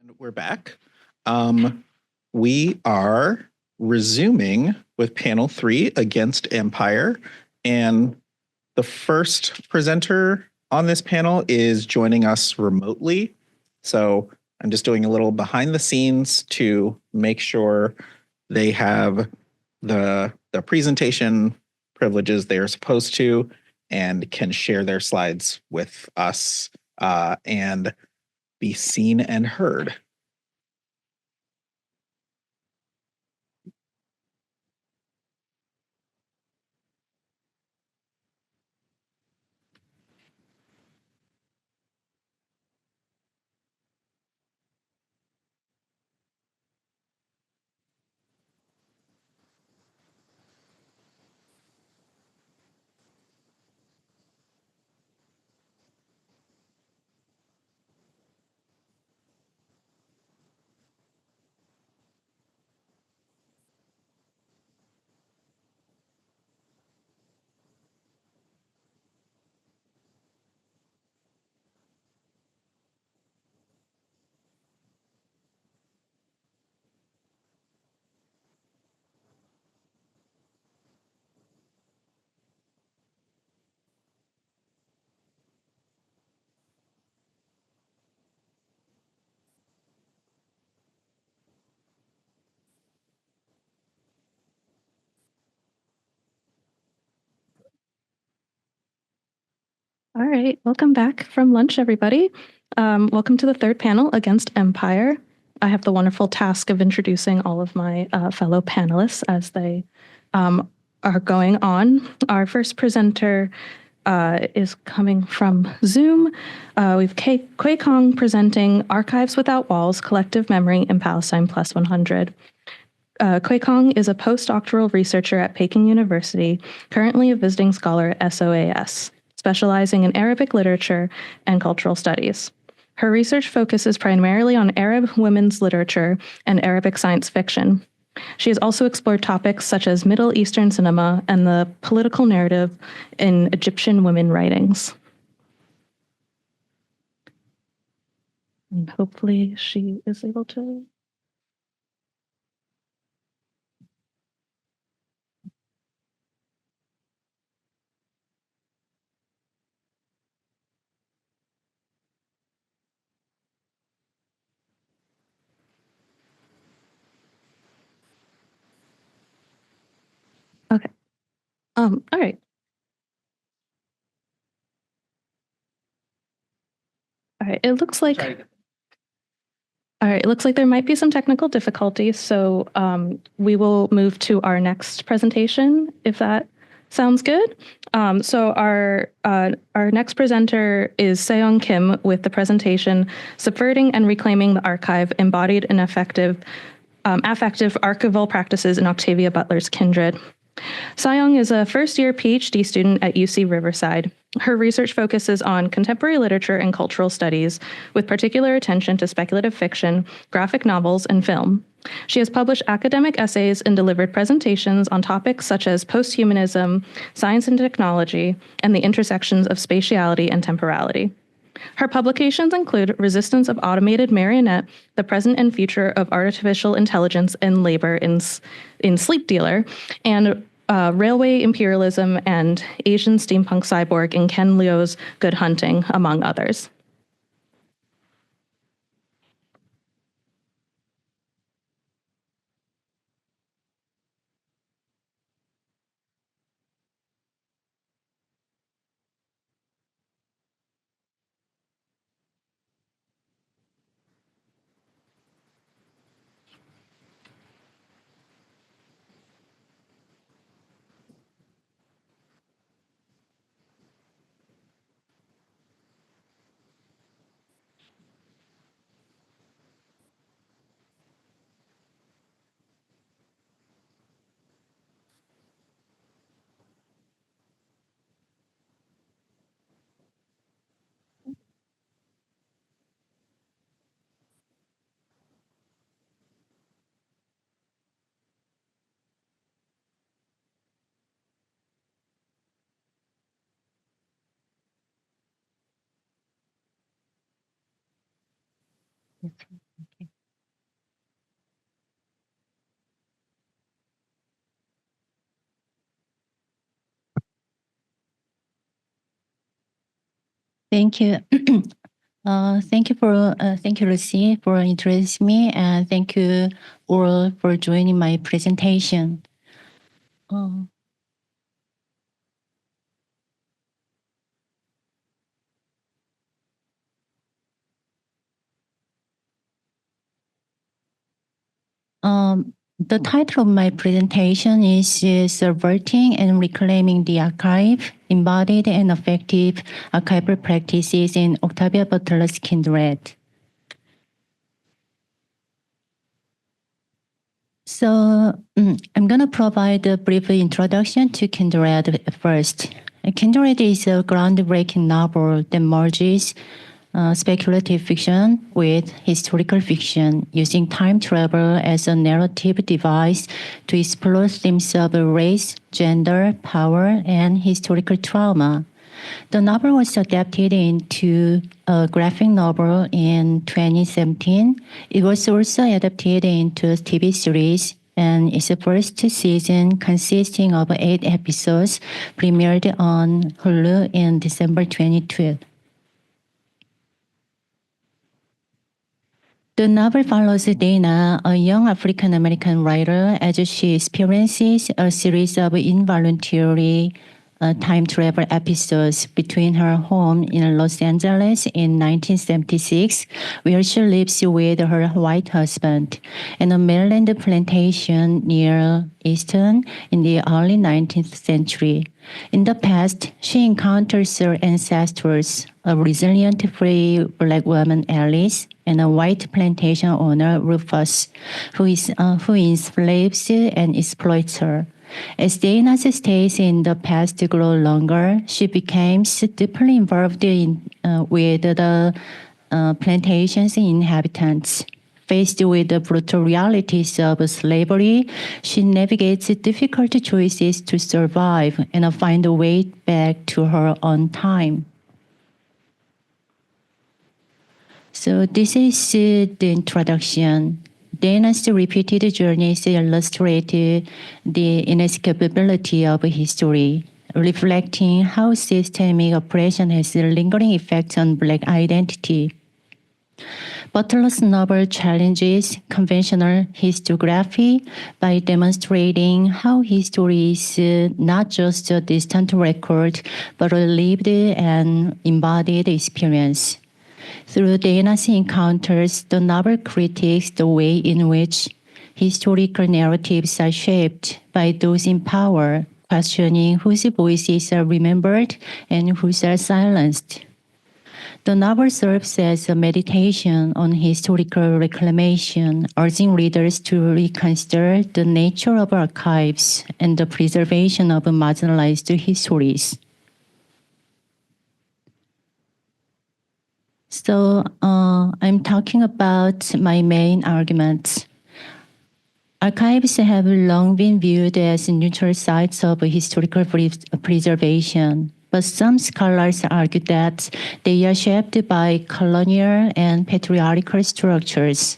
And we're back. We are resuming with panel 3 against Empire. And the first presenter on this panel is joining us remotely. So I'm just doing a little behind the scenes to make sure they have the presentation privileges they are supposed to and can share their slides with us and be seen and heard. All right, welcome back from lunch, everybody. Welcome to the third panel against Empire. I have the wonderful task of introducing all of my fellow panelists as they are going on. Our first presenter is coming from Zoom. We have Kuei Kong presenting Archives Without Walls, Collective Memory in Palestine Plus 100. Kuei Kong is a postdoctoral researcher at Peking University, currently a visiting scholar at SOAS, specializing in Arabic literature and cultural studies. Her research focuses primarily on Arab women's literature and Arabic science fiction. She has also explored topics such as Middle Eastern cinema and the political narrative in Egyptian women writings. And hopefully she is able to... Okay. All right. All right. It looks like there might be some technical difficulties, so we will move to our next presentation, if that sounds good. So our next presenter is Seong Kim with the presentation "Subverting and Reclaiming the Archive: Embodied and Affective Archival Practices in Octavia Butler's Kindred." Seong is a first-year PhD student at UC Riverside. Her research focuses on contemporary literature and cultural studies, with particular attention to speculative fiction, graphic novels, and film. She has published academic essays and delivered presentations on topics such as posthumanism, science and technology, and the intersections of spatiality and temporality. Her publications include Resistance of Automated Marionette, The Present and Future of Artificial Intelligence and Labor in Sleep Dealer, and Railway Imperialism and Asian Steampunk Cyborg in Ken Liu's Good Hunting, among others. Thank you. Thank you, Lucy, for introducing me, and thank you all for joining my presentation. The title of my presentation is Subverting and Reclaiming the Archive, Embodied and Effective Archival Practices in Octavia Butler's Kindred. So I'm going to provide a brief introduction to Kindred first. Kindred is a groundbreaking novel that merges speculative fiction with historical fiction, using time travel as a narrative device to explore themes of race, gender, power, and historical trauma. The novel was adapted into a graphic novel in 2017. It was also adapted into a TV series, and its first season, consisting of 8 episodes, premiered on Hulu in December 2012. The novel follows Dana, a young African-American writer, as she experiences a series of involuntary time travel episodes between her home in Los Angeles in 1976, where she lives with her white husband, and a Maryland plantation near Eaton in the early 19th century. In the past, she encounters her ancestors, a resilient free black woman, Alice, and a white plantation owner, Rufus, who enslaves and exploits her. As Dana's stays in the past grow longer, she becomes deeply involved with the plantation's inhabitants. Faced with the brutal realities of slavery, she navigates difficult choices to survive and find a way back to her own time. So this is the introduction. Dana's repeated journeys illustrate the inescapability of history, reflecting how systemic oppression has lingering effects on Black identity. Butler's novel challenges conventional historiography by demonstrating how history is not just a distant record, but a lived and embodied experience. Through Dana's encounters, the novel critiques the way in which historical narratives are shaped by those in power, questioning whose voices are remembered and whose are silenced. The novel serves as a meditation on historical reclamation, urging readers to reconsider the nature of archives and the preservation of marginalized histories. So I'm talking about my main arguments. Archives have long been viewed as neutral sites of historical preservation, but some scholars argue that they are shaped by colonial and patriarchal structures.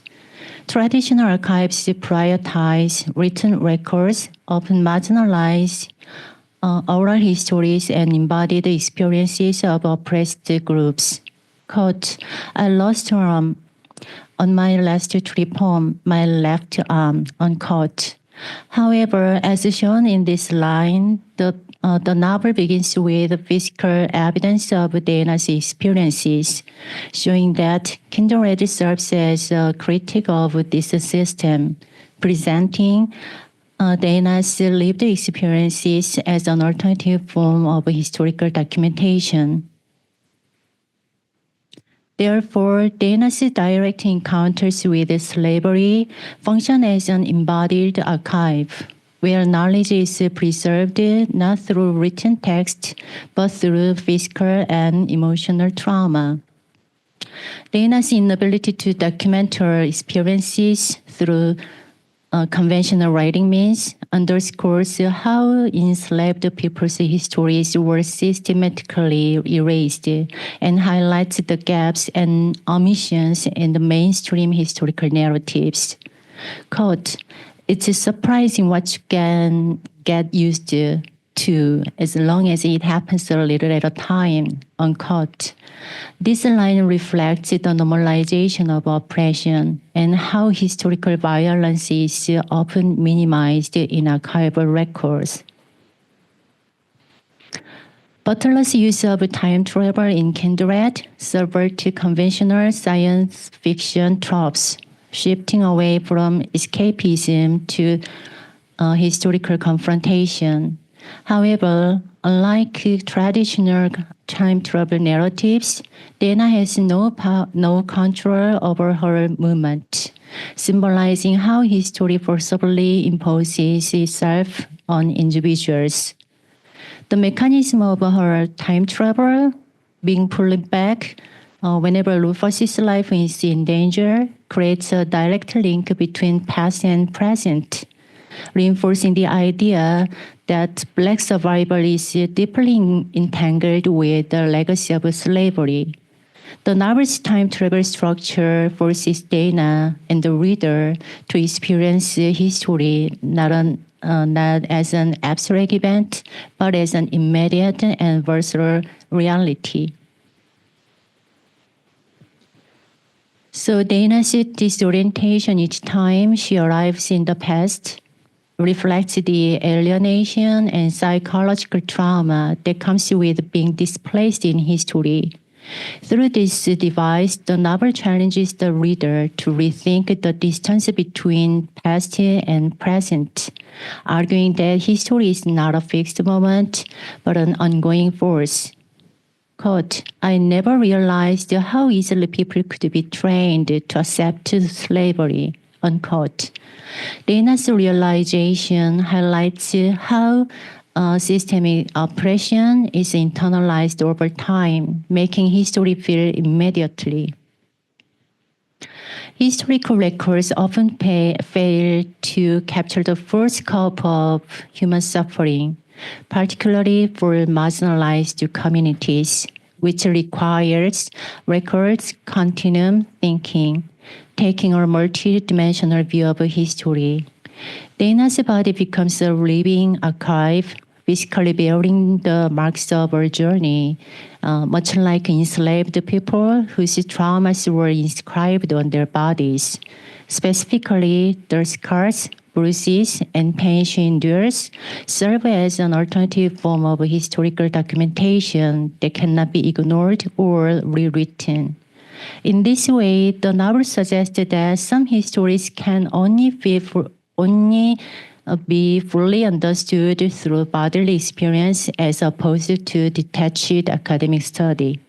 Traditional archives prioritize written records, often marginalize oral histories and embodied experiences of oppressed groups. Quote, I lost arm on my last trip home, my left arm, unquote. However, as shown in this line, the novel begins with physical evidence of Dana's experiences, showing that Kindred serves as a critic of this system, presenting Dana's lived experiences as an alternative form of historical documentation. Therefore, Dana's direct encounters with slavery function as an embodied archive, where knowledge is preserved not through written text, but through physical and emotional trauma. Dana's inability to document her experiences through conventional writing means underscores how enslaved people's histories were systematically erased and highlights the gaps and omissions in the mainstream historical narratives. Quote, it's surprising what you can get used to as long as it happens a little at a time, unquote. This line reflects the normalization of oppression and how historical violence is often minimized in archival records. Butler's use of time travel in Kindred subverted conventional science fiction tropes, shifting away from escapism to historical confrontation. However, unlike traditional time travel narratives, Dana has no control over her movement, symbolizing how history forcibly imposes itself on individuals. The mechanism of her time travel, being pulled back whenever Rufus's life is in danger, creates a direct link between past and present, reinforcing the idea that Black survival is deeply entangled with the legacy of slavery. The novel's time travel structure forces Dana and the reader to experience history not as an abstract event, but as an immediate and visceral reality. So Dana's disorientation each time she arrives in the past reflects the alienation and psychological trauma that comes with being displaced in history. Through this device, the novel challenges the reader to rethink the distance between past and present, arguing that history is not a fixed moment, but an ongoing force. Quote, I never realized how easily people could be trained to accept slavery, unquote. Dana's realization highlights how systemic oppression is internalized over time, making history feel immediately. Historical records often fail to capture the full scope of human suffering, particularly for marginalized communities, which requires records continuum thinking, taking a multidimensional view of history. Dana's body becomes a living archive, physically bearing the marks of her journey, much like enslaved people whose traumas were inscribed on their bodies. Specifically, the scars, bruises, and pain she endures serve as an alternative form of historical documentation that cannot be ignored or rewritten. In this way, the novel suggests that some histories can only be fully understood through bodily experience as opposed to detached academic study.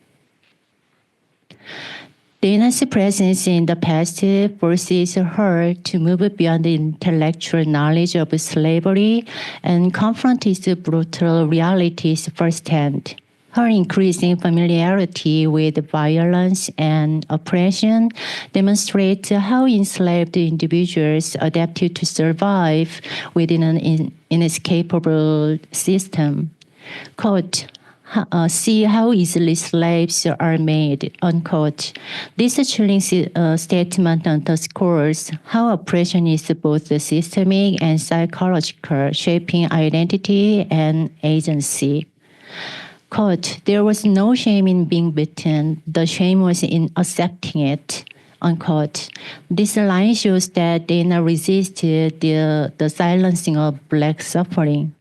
Dana's presence in the past forces her to move beyond the intellectual knowledge of slavery and confront its brutal realities firsthand. Her increasing familiarity with violence and oppression demonstrates how enslaved individuals adapted to survive within an inescapable system. Quote, see how easily slaves are made, unquote. This chilling statement underscores how oppression is both systemic and psychological, shaping identity and agency. Quote, there was no shame in being beaten. The shame was in accepting it, unquote. This line shows that Dana resisted the silencing of Black suffering.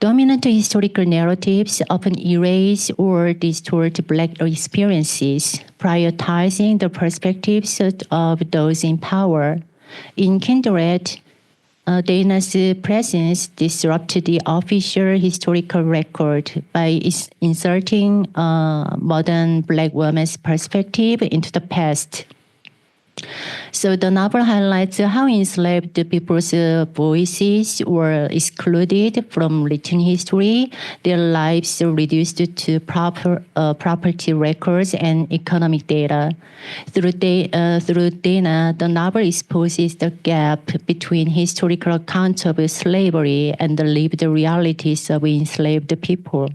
Dominant historical narratives often erase or distort Black experiences, prioritizing the perspectives of those in power. In Kindred, Dana's presence disrupted the official historical record by inserting modern Black women's perspective into the past. So the novel highlights how enslaved people's voices were excluded from written history, their lives reduced to property records and economic data. Through Dana, the novel exposes the gap between historical accounts of slavery and the lived realities of enslaved people.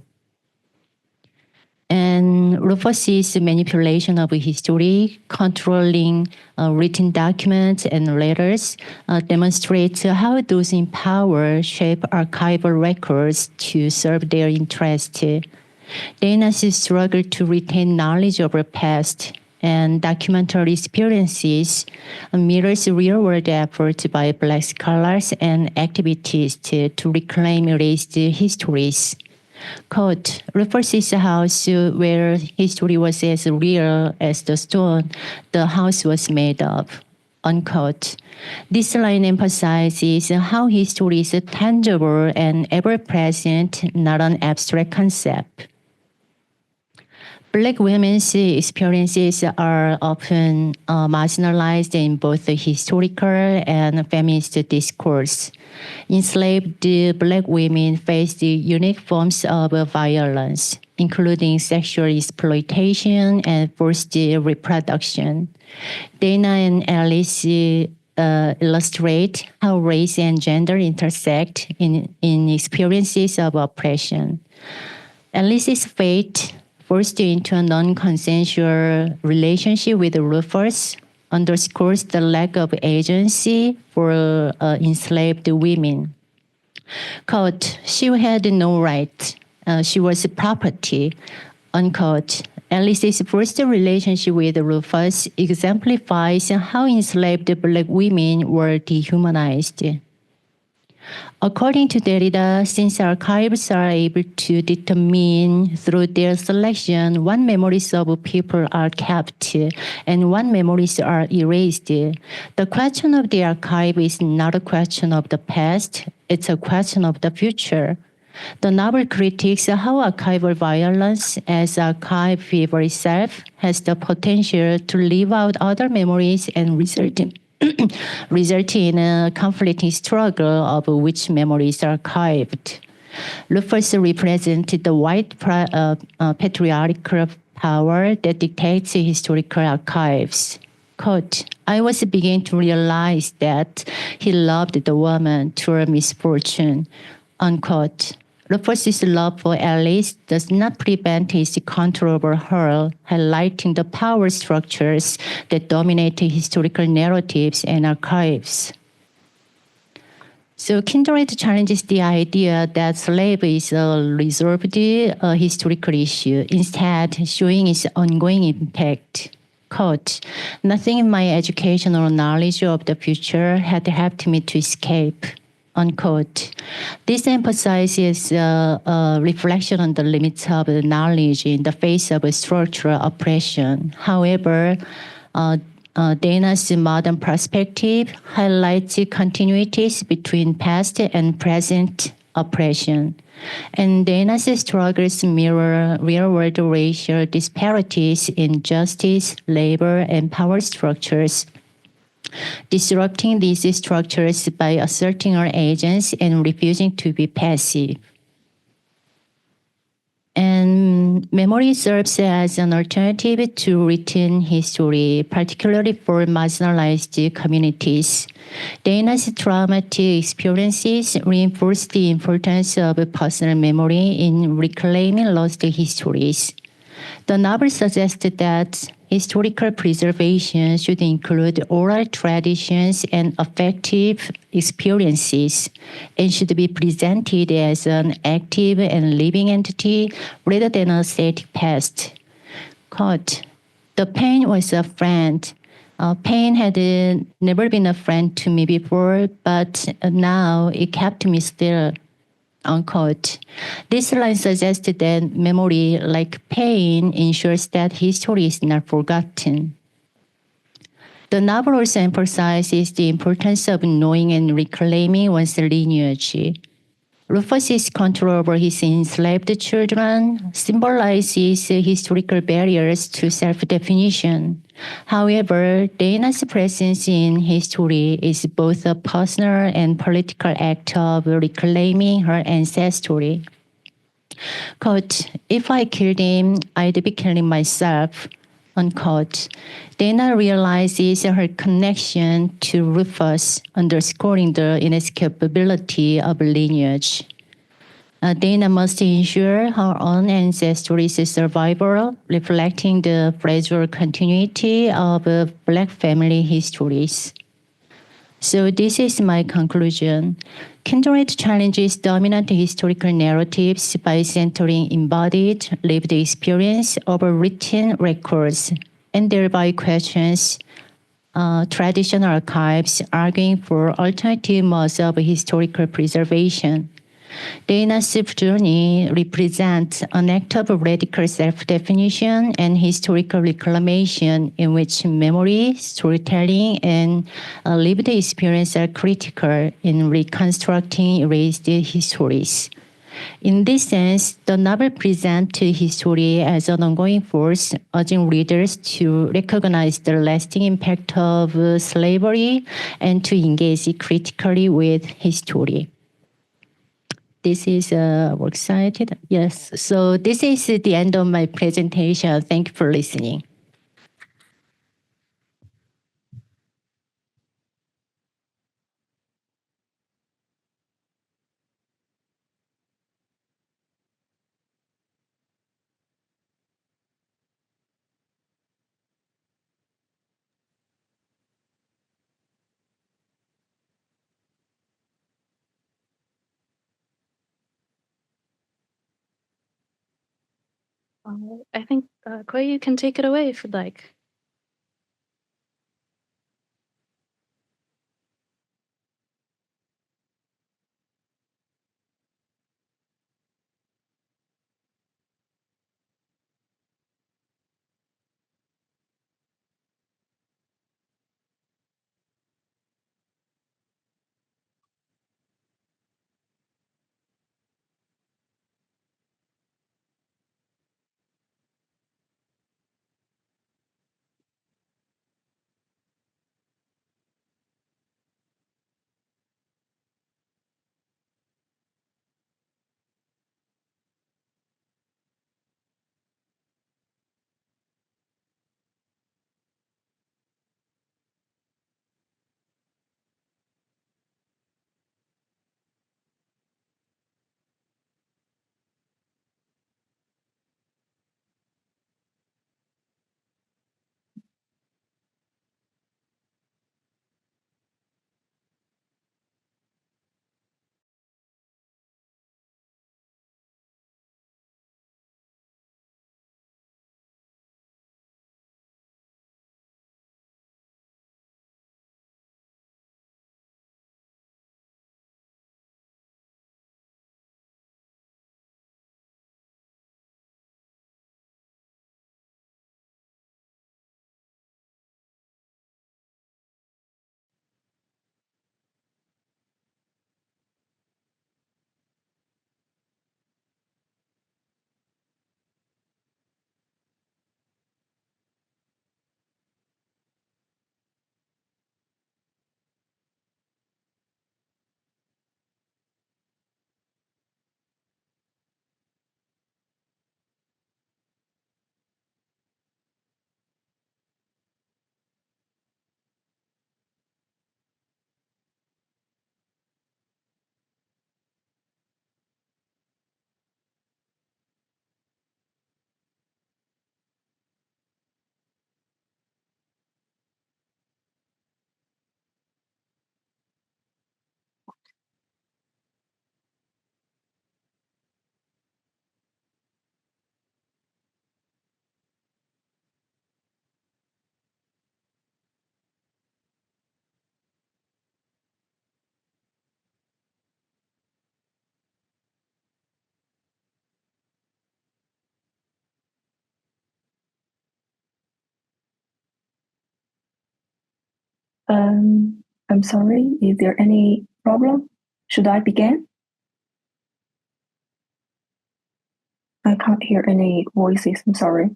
And Rufus's manipulation of history, controlling written documents and letters, demonstrates how those in power shape archival records to serve their interest. Dana's struggle to retain knowledge of her past and documentary experiences mirrors real-world efforts by Black scholars and activists to reclaim erased histories. Quote, Rufus's house, where history was as real as the stone the house was made of. Unquote. This line emphasizes how history is tangible and ever-present, not an abstract concept. Black women's experiences are often marginalized in both the historical and feminist discourse. Enslaved Black women faced unique forms of violence, including sexual exploitation and forced reproduction. Dana and Alice illustrate how race and gender intersect in experiences of oppression. Alice's fate, forced into a non-consensual relationship with Rufus, underscores the lack of agency for enslaved women. Quote, she had no right. She was property. Unquote. Alice's first relationship with Rufus exemplifies how enslaved Black women were dehumanized. According to Derrida, since archives are able to determine through their selection what memories of people are kept and what memories are erased, the question of the archive is not a question of the past, it's a question of the future. The novel critiques how archival violence, as archive fever itself, has the potential to leave out other memories and result in a conflicting struggle of which memories are archived. Rufus represented the white patriarchal power that dictates historical archives. Quote, I was beginning to realize that he loved the woman to her misfortune. Unquote. Rufus's love for Alice does not prevent his control over her, highlighting the power structures that dominate historical narratives and archives. So Kindred challenges the idea that slavery is a resolved historical issue, instead showing its ongoing impact. Quote, nothing in my educational knowledge of the future had helped me to escape. Unquote. This emphasizes a reflection on the limits of knowledge in the face of structural oppression. However, Dana's modern perspective highlights continuities between past and present oppression. And Dana's struggles mirror real-world racial disparities in justice, labor, and power structures, disrupting these structures by asserting our agents and refusing to be passive. And memory serves as an alternative to written history, particularly for marginalized communities. Dana's traumatic experiences reinforce the importance of personal memory in reclaiming lost histories. The novel suggests that historical preservation should include oral traditions and affective experiences and should be presented as an active and living entity rather than a static past. Quote, the pain was a friend. Pain had never been a friend to me before, but now it kept me still. Unquote. This line suggests that memory, like pain, ensures that history is not forgotten. The novel also emphasizes the importance of knowing and reclaiming one's lineage. Rufus's control over his enslaved children symbolizes historical barriers to self-definition. However, Dana's presence in history is both a personal and political act of reclaiming her ancestry. Quote, if I killed him, I'd be killing myself, unquote. Dana realizes her connection to Rufus, underscoring the inescapability of lineage. Dana must ensure her own ancestry's survival, reflecting the fragile continuity of Black family histories. So this is my conclusion. Kindred challenges dominant historical narratives by centering embodied, lived experience over written records, and thereby questions traditional archives, arguing for alternative modes of historical preservation. Dana's journey represents an act of radical self-definition and historical reclamation in which memory, storytelling, and lived experience are critical in reconstructing erased histories. In this sense, the novel presents history as an ongoing force, urging readers to recognize the lasting impact of slavery and to engage critically with history. This is works cited. Yes. So this is the end of my presentation. Thank you for listening. I think Koi, you can take it away if you'd like. I'm sorry, is there any problem? Should I begin? I can't hear any voices. I'm sorry.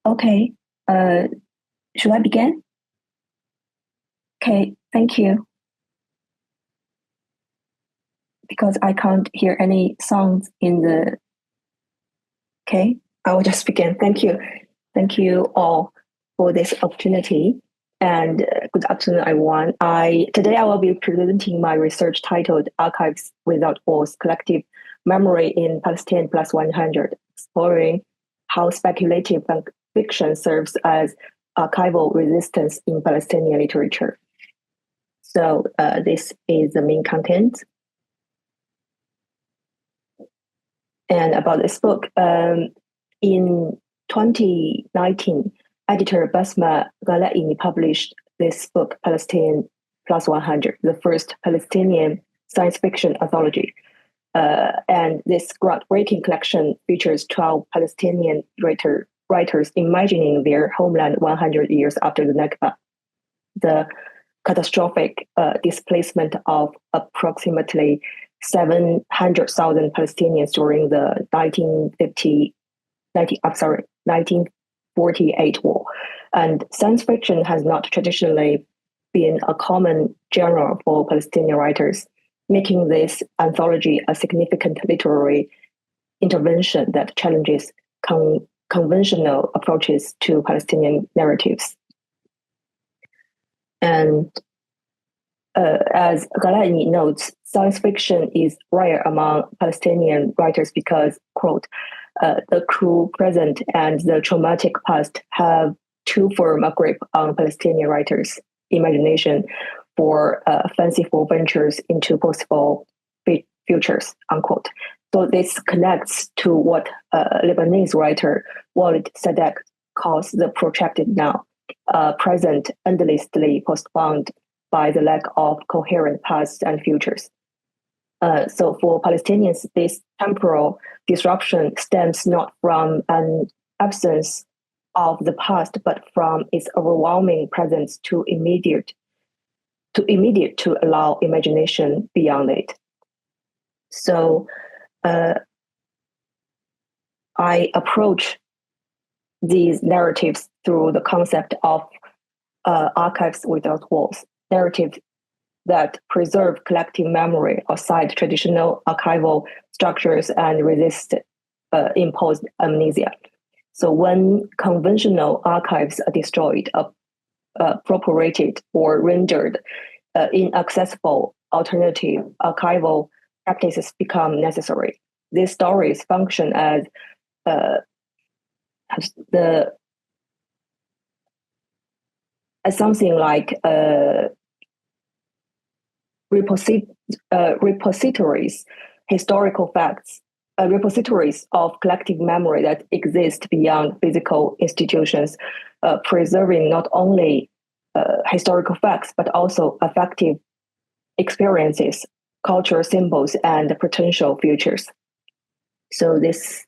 Okay. Should I begin? Okay. Thank you. Because I can't hear any sounds in the. Okay. I will just begin. Thank you. Thank you all for this opportunity. And good afternoon, everyone. Today I will be presenting my research titled "Archives Without Walls: Collective Memory in Palestine Plus 100," exploring how speculative fiction serves as archival resistance in Palestinian literature. So this is the main content. And about this book, in 2019, editor Basma Galaini published this book, Palestine Plus 100, the first Palestinian science fiction anthology. And this groundbreaking collection features 12 Palestinian writers imagining their homeland 100 years after the Nakba, the catastrophic displacement of approximately 700,000 Palestinians during the 1948 war. And science fiction has not traditionally been a common genre for Palestinian writers, making this anthology a significant literary intervention that challenges conventional approaches to Palestinian narratives. And as Galaini notes, science fiction is rare among Palestinian writers because, quote, the cruel present and the traumatic past have too firm a grip on Palestinian writers' imagination for fanciful ventures into possible futures, unquote. So this connects to what Lebanese writer Walid Sadek calls the protracted now, present endlessly postponed by the lack of coherent pasts and futures. So for Palestinians, this temporal disruption stems not from an absence of the past, but from its overwhelming presence too immediate to allow imagination beyond it. So I approach these narratives through the concept of archives without walls, narratives that preserve collective memory outside traditional archival structures and resist imposed amnesia. So when conventional archives are destroyed, appropriated, or rendered inaccessible, alternative archival practices become necessary. These stories function as something like repositories, historical facts, repositories of collective memory that exist beyond physical institutions, preserving not only historical facts, but also affective experiences, cultural symbols, and potential futures. So this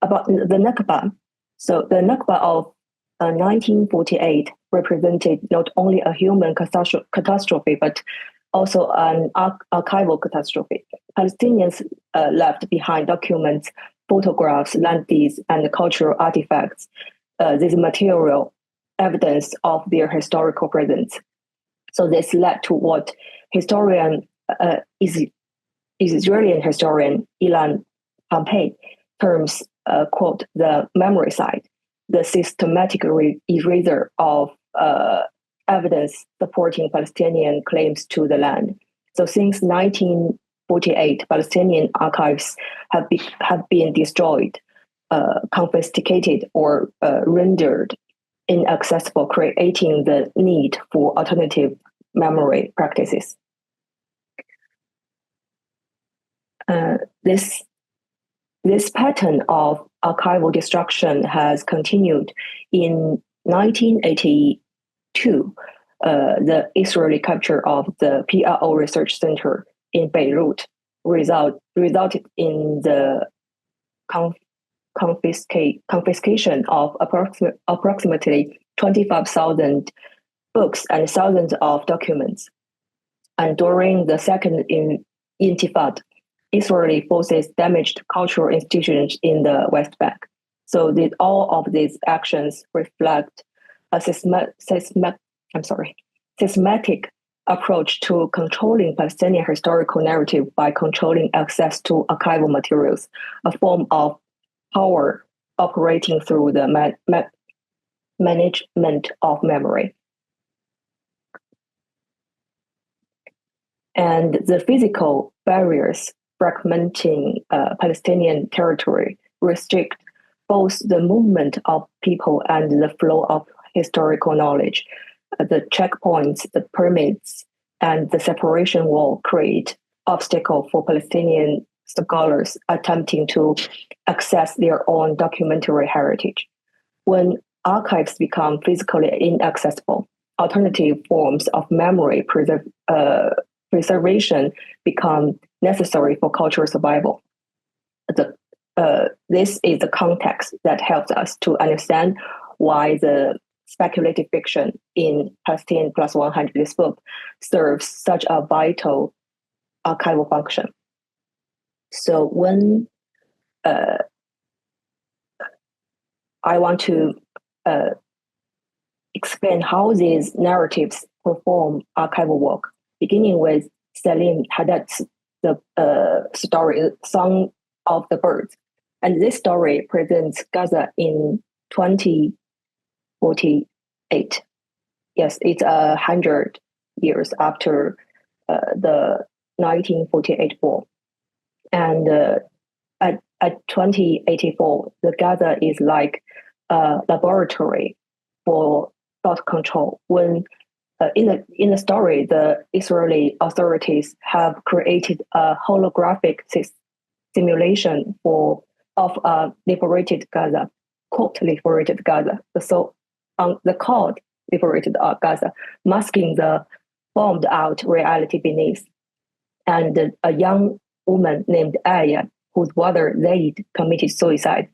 about the Nakba. So the Nakba of 1948 represented not only a human catastrophe, but also an archival catastrophe. Palestinians left behind documents, photographs, land deeds, and cultural artifacts. This material evidence of their historical presence. So this led to what Israeli historian Ilan Pompey terms, quote, the memory side, the systematic erasure of evidence supporting Palestinian claims to the land. So since 1948, Palestinian archives have been destroyed, confiscated, or rendered inaccessible, creating the need for alternative memory practices. This pattern of archival destruction has continued. In 1982, the Israeli capture of the PRO Research Center in Beirut resulted in the confiscation of approximately 25,000 books and thousands of documents. And during the second Intifada, Israeli forces damaged cultural institutions in the West Bank. So all of these actions reflect a systematic approach to controlling Palestinian historical narrative by controlling access to archival materials, a form of power operating through the management of memory. And the physical barriers fragmenting Palestinian territory restrict both the movement of people and the flow of historical knowledge. The checkpoints, the permits, and the separation wall create obstacle for Palestinian scholars attempting to access their own documentary heritage. When archives become physically inaccessible, alternative forms of memory preservation become necessary for cultural survival. This is the context that helps us to understand why the speculative fiction in Palestine Plus 100, this book, serves such a vital archival function. So when I want to explain how these narratives perform archival work, beginning with Salim Haddad's story, Song of the Birds. And this story presents Gaza in 2048. Yes, it's 100 years after the 1948 war. And at 2084, the Gaza is like a laboratory for thought control. When in the story, the Israeli authorities have created a holographic simulation of liberated Gaza, quote liberated Gaza. So on the called liberated Gaza, masking the bombed out reality beneath. And a young woman named Aya, whose brother Zaid committed suicide,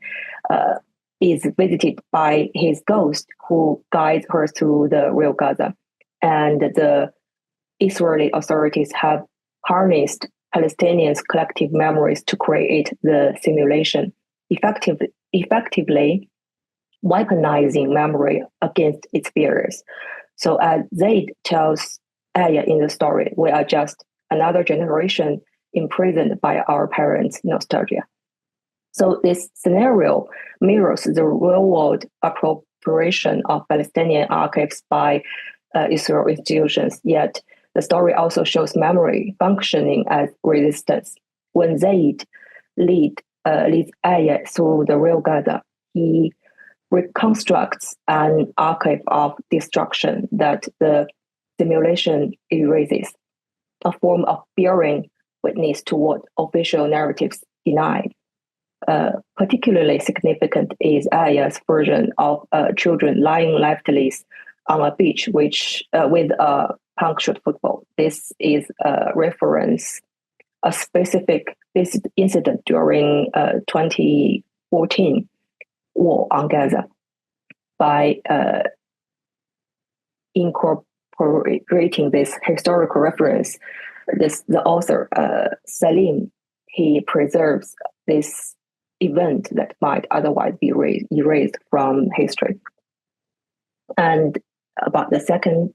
is visited by his ghost, who guides her through the real Gaza. And the Israeli authorities have harnessed Palestinians' collective memories to create the simulation, effectively weaponizing memory against its fears. So as Zaid tells Aya in the story, we are just another generation imprisoned by our parents' nostalgia. So this scenario mirrors the real-world appropriation of Palestinian archives by Israel institutions, yet the story also shows memory functioning as resistance. When Zaid leads Aya through the real Gaza, he reconstructs an archive of destruction that the simulation erases, a form of bearing witness to what official narratives deny. Particularly significant is Aya's version of children lying lifeless on a beach, which with a punctured football. This is a reference, a specific incident during 2014 war on Gaza. By incorporating this historical reference, the author Salim, he preserves this event that might otherwise be erased from history. And about the second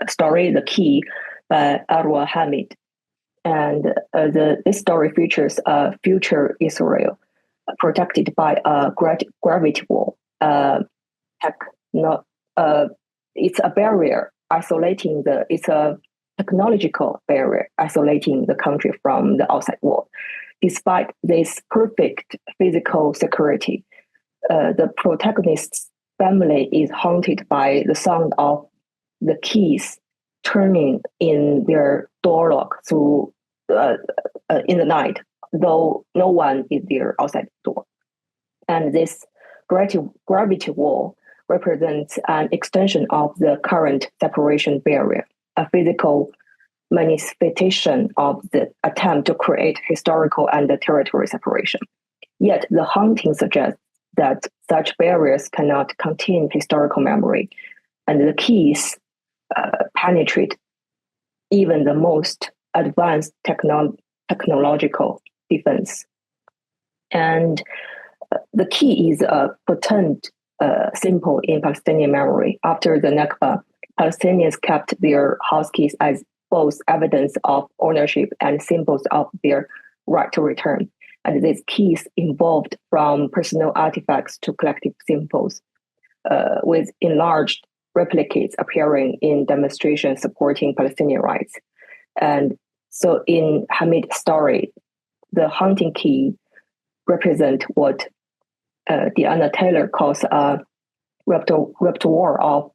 story, The Key, by Arwa Hamid. And this story features a future Israel protected by a gravity wall. It's a barrier isolating it's a technological barrier isolating the country from the outside world. Despite this perfect physical security, the protagonist's family is haunted by the sound of the keys turning in their door lock through in the night, though no one is there outside the door. And this gravity wall represents an extension of the current separation barrier, a physical manifestation of the attempt to create historical and territory separation. Yet the haunting suggests that such barriers cannot contain historical memory, and the keys penetrate even the most advanced technological defense. And the key is a potent symbol in Palestinian memory. After the Nakba, Palestinians kept their house keys as both evidence of ownership and symbols of their right to return. And these keys evolved from personal artifacts to collective symbols, with enlarged replicates appearing in demonstrations supporting Palestinian rights. And so in Hamid's story, the hunting key represent what Deanna Taylor calls a repertoire of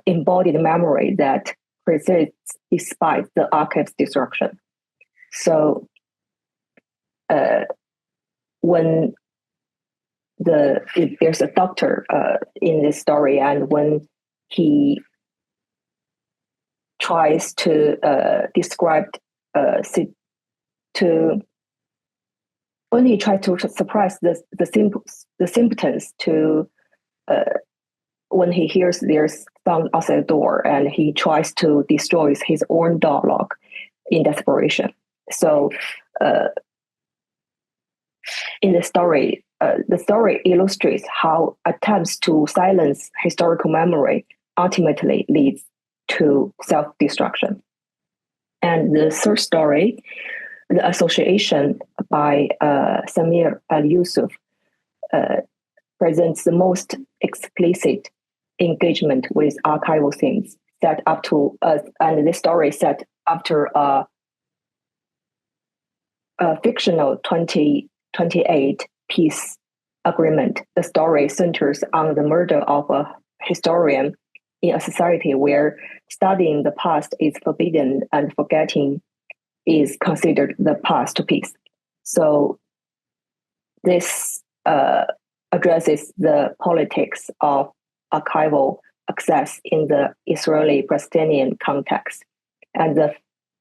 embodied memory that persists despite the archive's destruction. So when there's a doctor in this story, and when he tries to describe when he tries to suppress the symptoms to when he hears there's sound outside the door, and he tries to destroy his own dog in desperation. So in the story illustrates how attempts to silence historical memory ultimately leads to self-destruction. And the third story, The Association by Samir Al-Yusuf, presents the most explicit engagement with archival themes set up to and this story set after a fictional 2028 peace agreement. The story centers on the murder of a historian in a society where studying the past is forbidden and forgetting is considered the path to peace. So this addresses the politics of archival access in the Israeli-Palestinian context. And the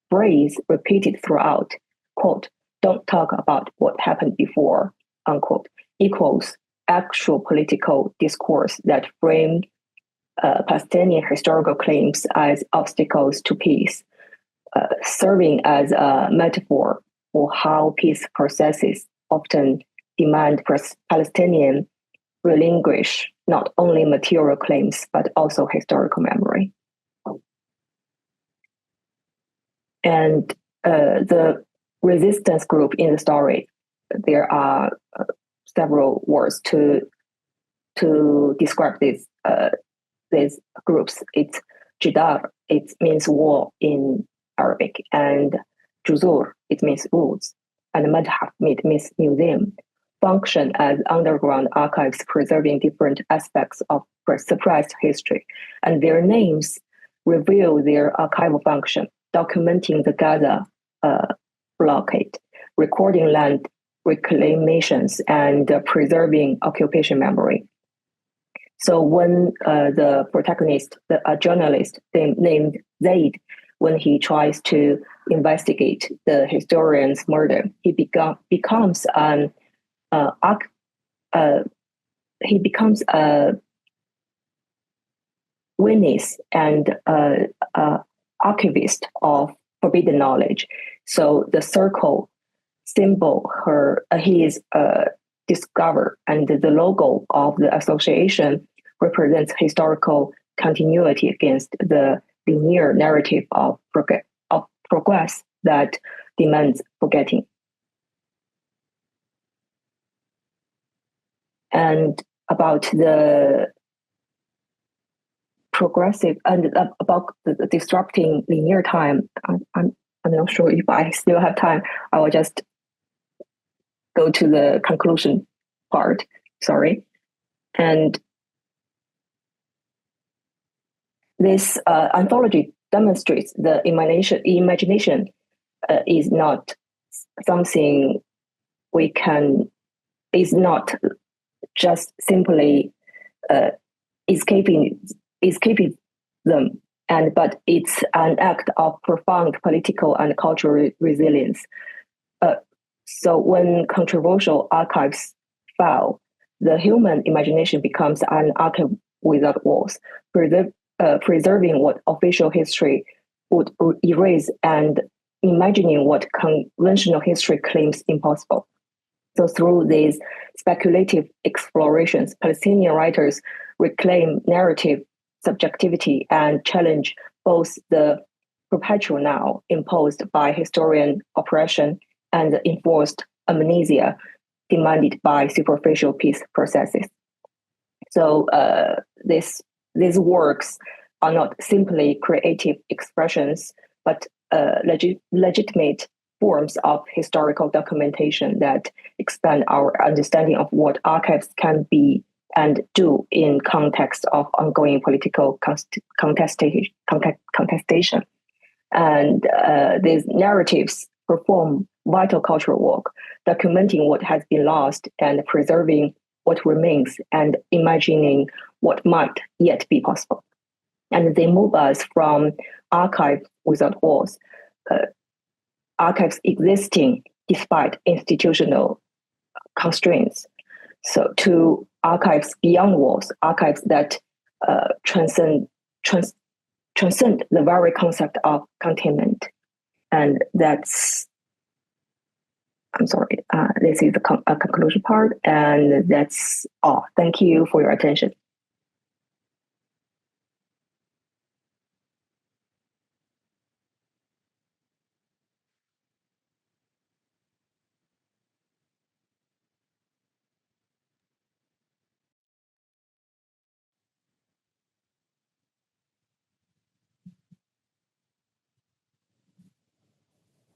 phrase repeated throughout, quote, "Don't talk about what happened before," unquote, equals actual political discourse that framed Palestinian historical claims as obstacles to peace, serving as a metaphor for how peace processes often demand Palestinian relinquish not only material claims, but also historical memory. And the resistance group in the story, there are several words to describe these groups. It's jidar, it means wall in Arabic, and juzur, it means roots, and madhaf, it means museum, function as underground archives preserving different aspects of suppressed history, and their names reveal their archival function, documenting the Gaza blockade, recording land reclamations, and preserving occupation memory. So when the protagonist, a journalist named Zaid, when he tries to investigate the historian's murder, he becomes a witness and archivist of forbidden knowledge. So the circle symbol he is discovered, and the logo of the association represents historical continuity against the linear narrative of progress that demands forgetting. And about the progressive and about the disrupting linear time, I'm not sure if I still have time. I will just go to the conclusion part. Sorry. And this anthology demonstrates the imagination is not something is not just simply escaping them, but it's an act of profound political and cultural resilience. So when controversial archives fail, the human imagination becomes an archive without walls, preserving what official history would erase and imagining what conventional history claims impossible. So through these speculative explorations, Palestinian writers reclaim narrative subjectivity and challenge both the perpetual now imposed by historian oppression and the enforced amnesia demanded by superficial peace processes. So these works are not simply creative expressions, but legitimate forms of historical documentation that expand our understanding of what archives can be and do in context of ongoing political contestation. And these narratives perform vital cultural work, documenting what has been lost and preserving what remains and imagining what might yet be possible. And they move us from archives without walls, archives existing despite institutional constraints, so to archives beyond walls, archives that transcend the very concept of containment. And that's, I'm sorry, this is the conclusion part, and that's all. Thank you for your attention.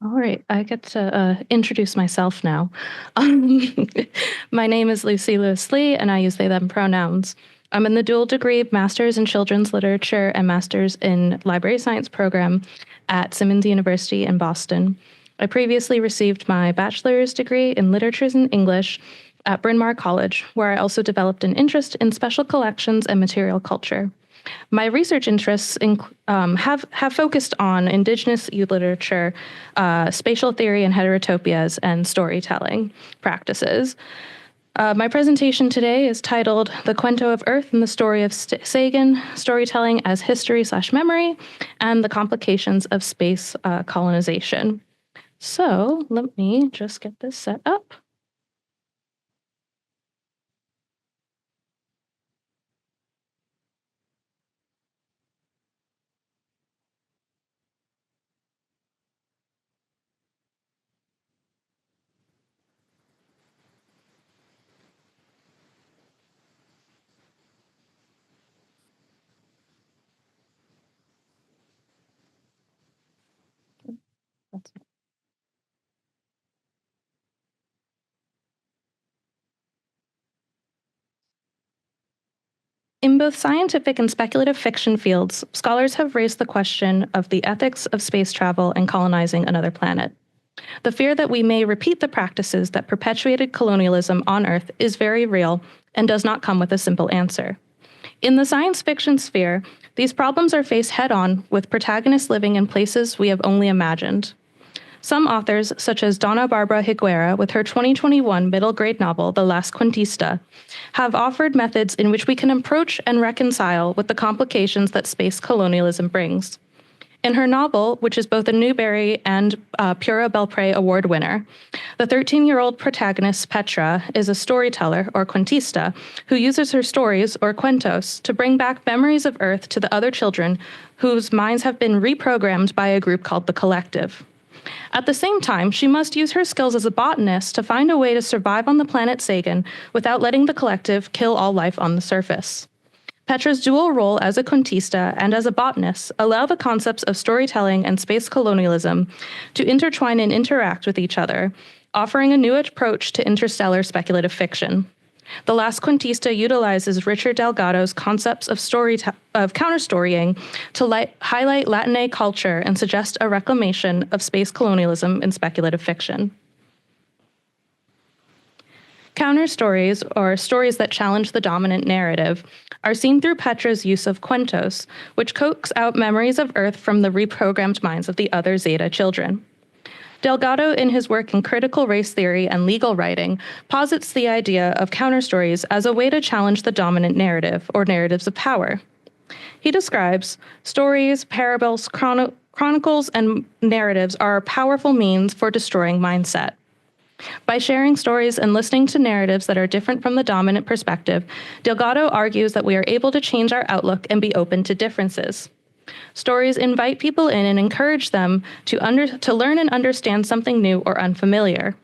All right, I get to introduce myself now. My name is Lucy Lewis Lee, and I use they, them pronouns. I'm in the dual degree Master's in Children's Literature and Master's in Library Science program at Simmons University in Boston. I previously received my bachelor's degree in Literatures and English at Bryn Mawr College, where I also developed an interest in special collections and material culture. My research interests have focused on Indigenous youth literature, spatial theory and heterotopias, and storytelling practices. My presentation today is titled The Cuento of Earth and the Story of Sagan, Storytelling as History/Memory, and the Complications of Space Colonization. So let me just get this set up. In both scientific and speculative fiction fields, scholars have raised the question of the ethics of space travel and colonizing another planet. The fear that we may repeat the practices that perpetuated colonialism on Earth is very real and does not come with a simple answer. In the science fiction sphere, these problems are faced head-on with protagonists living in places we have only imagined. Some authors, such as Donna Barbara Higuera with her 2021 middle grade novel, The Last Cuentista, have offered methods in which we can approach and reconcile with the complications that space colonialism brings. In her novel, which is both a Newbery and Pura Belpré Award winner, the 13-year-old protagonist Petra is a storyteller, or cuentista, who uses her stories, or cuentos, to bring back memories of Earth to the other children whose minds have been reprogrammed by a group called the Collective. At the same time, she must use her skills as a botanist to find a way to survive on the planet Sagan without letting the Collective kill all life on the surface. Petra's dual role as a cuentista and as a botanist allow the concepts of storytelling and space colonialism to intertwine and interact with each other, offering a new approach to interstellar speculative fiction. The Last Cuentista utilizes Richard Delgado's concepts of counterstorying to highlight Latinx culture and suggest a reclamation of space colonialism in speculative fiction. Counter stories, or stories that challenge the dominant narrative, are seen through Petra's use of cuentos, which coax out memories of Earth from the reprogrammed minds of the other Zeta children. Delgado, in his work in critical race theory and legal writing, posits the idea of counterstories as a way to challenge the dominant narrative, or narratives of power. He describes stories, parables, chronicles, and narratives are powerful means for destroying mindset. By sharing stories and listening to narratives that are different from the dominant perspective, Delgado argues that we are able to change our outlook and be open to differences. Stories invite people in and encourage them to learn and understand something new or unfamiliar.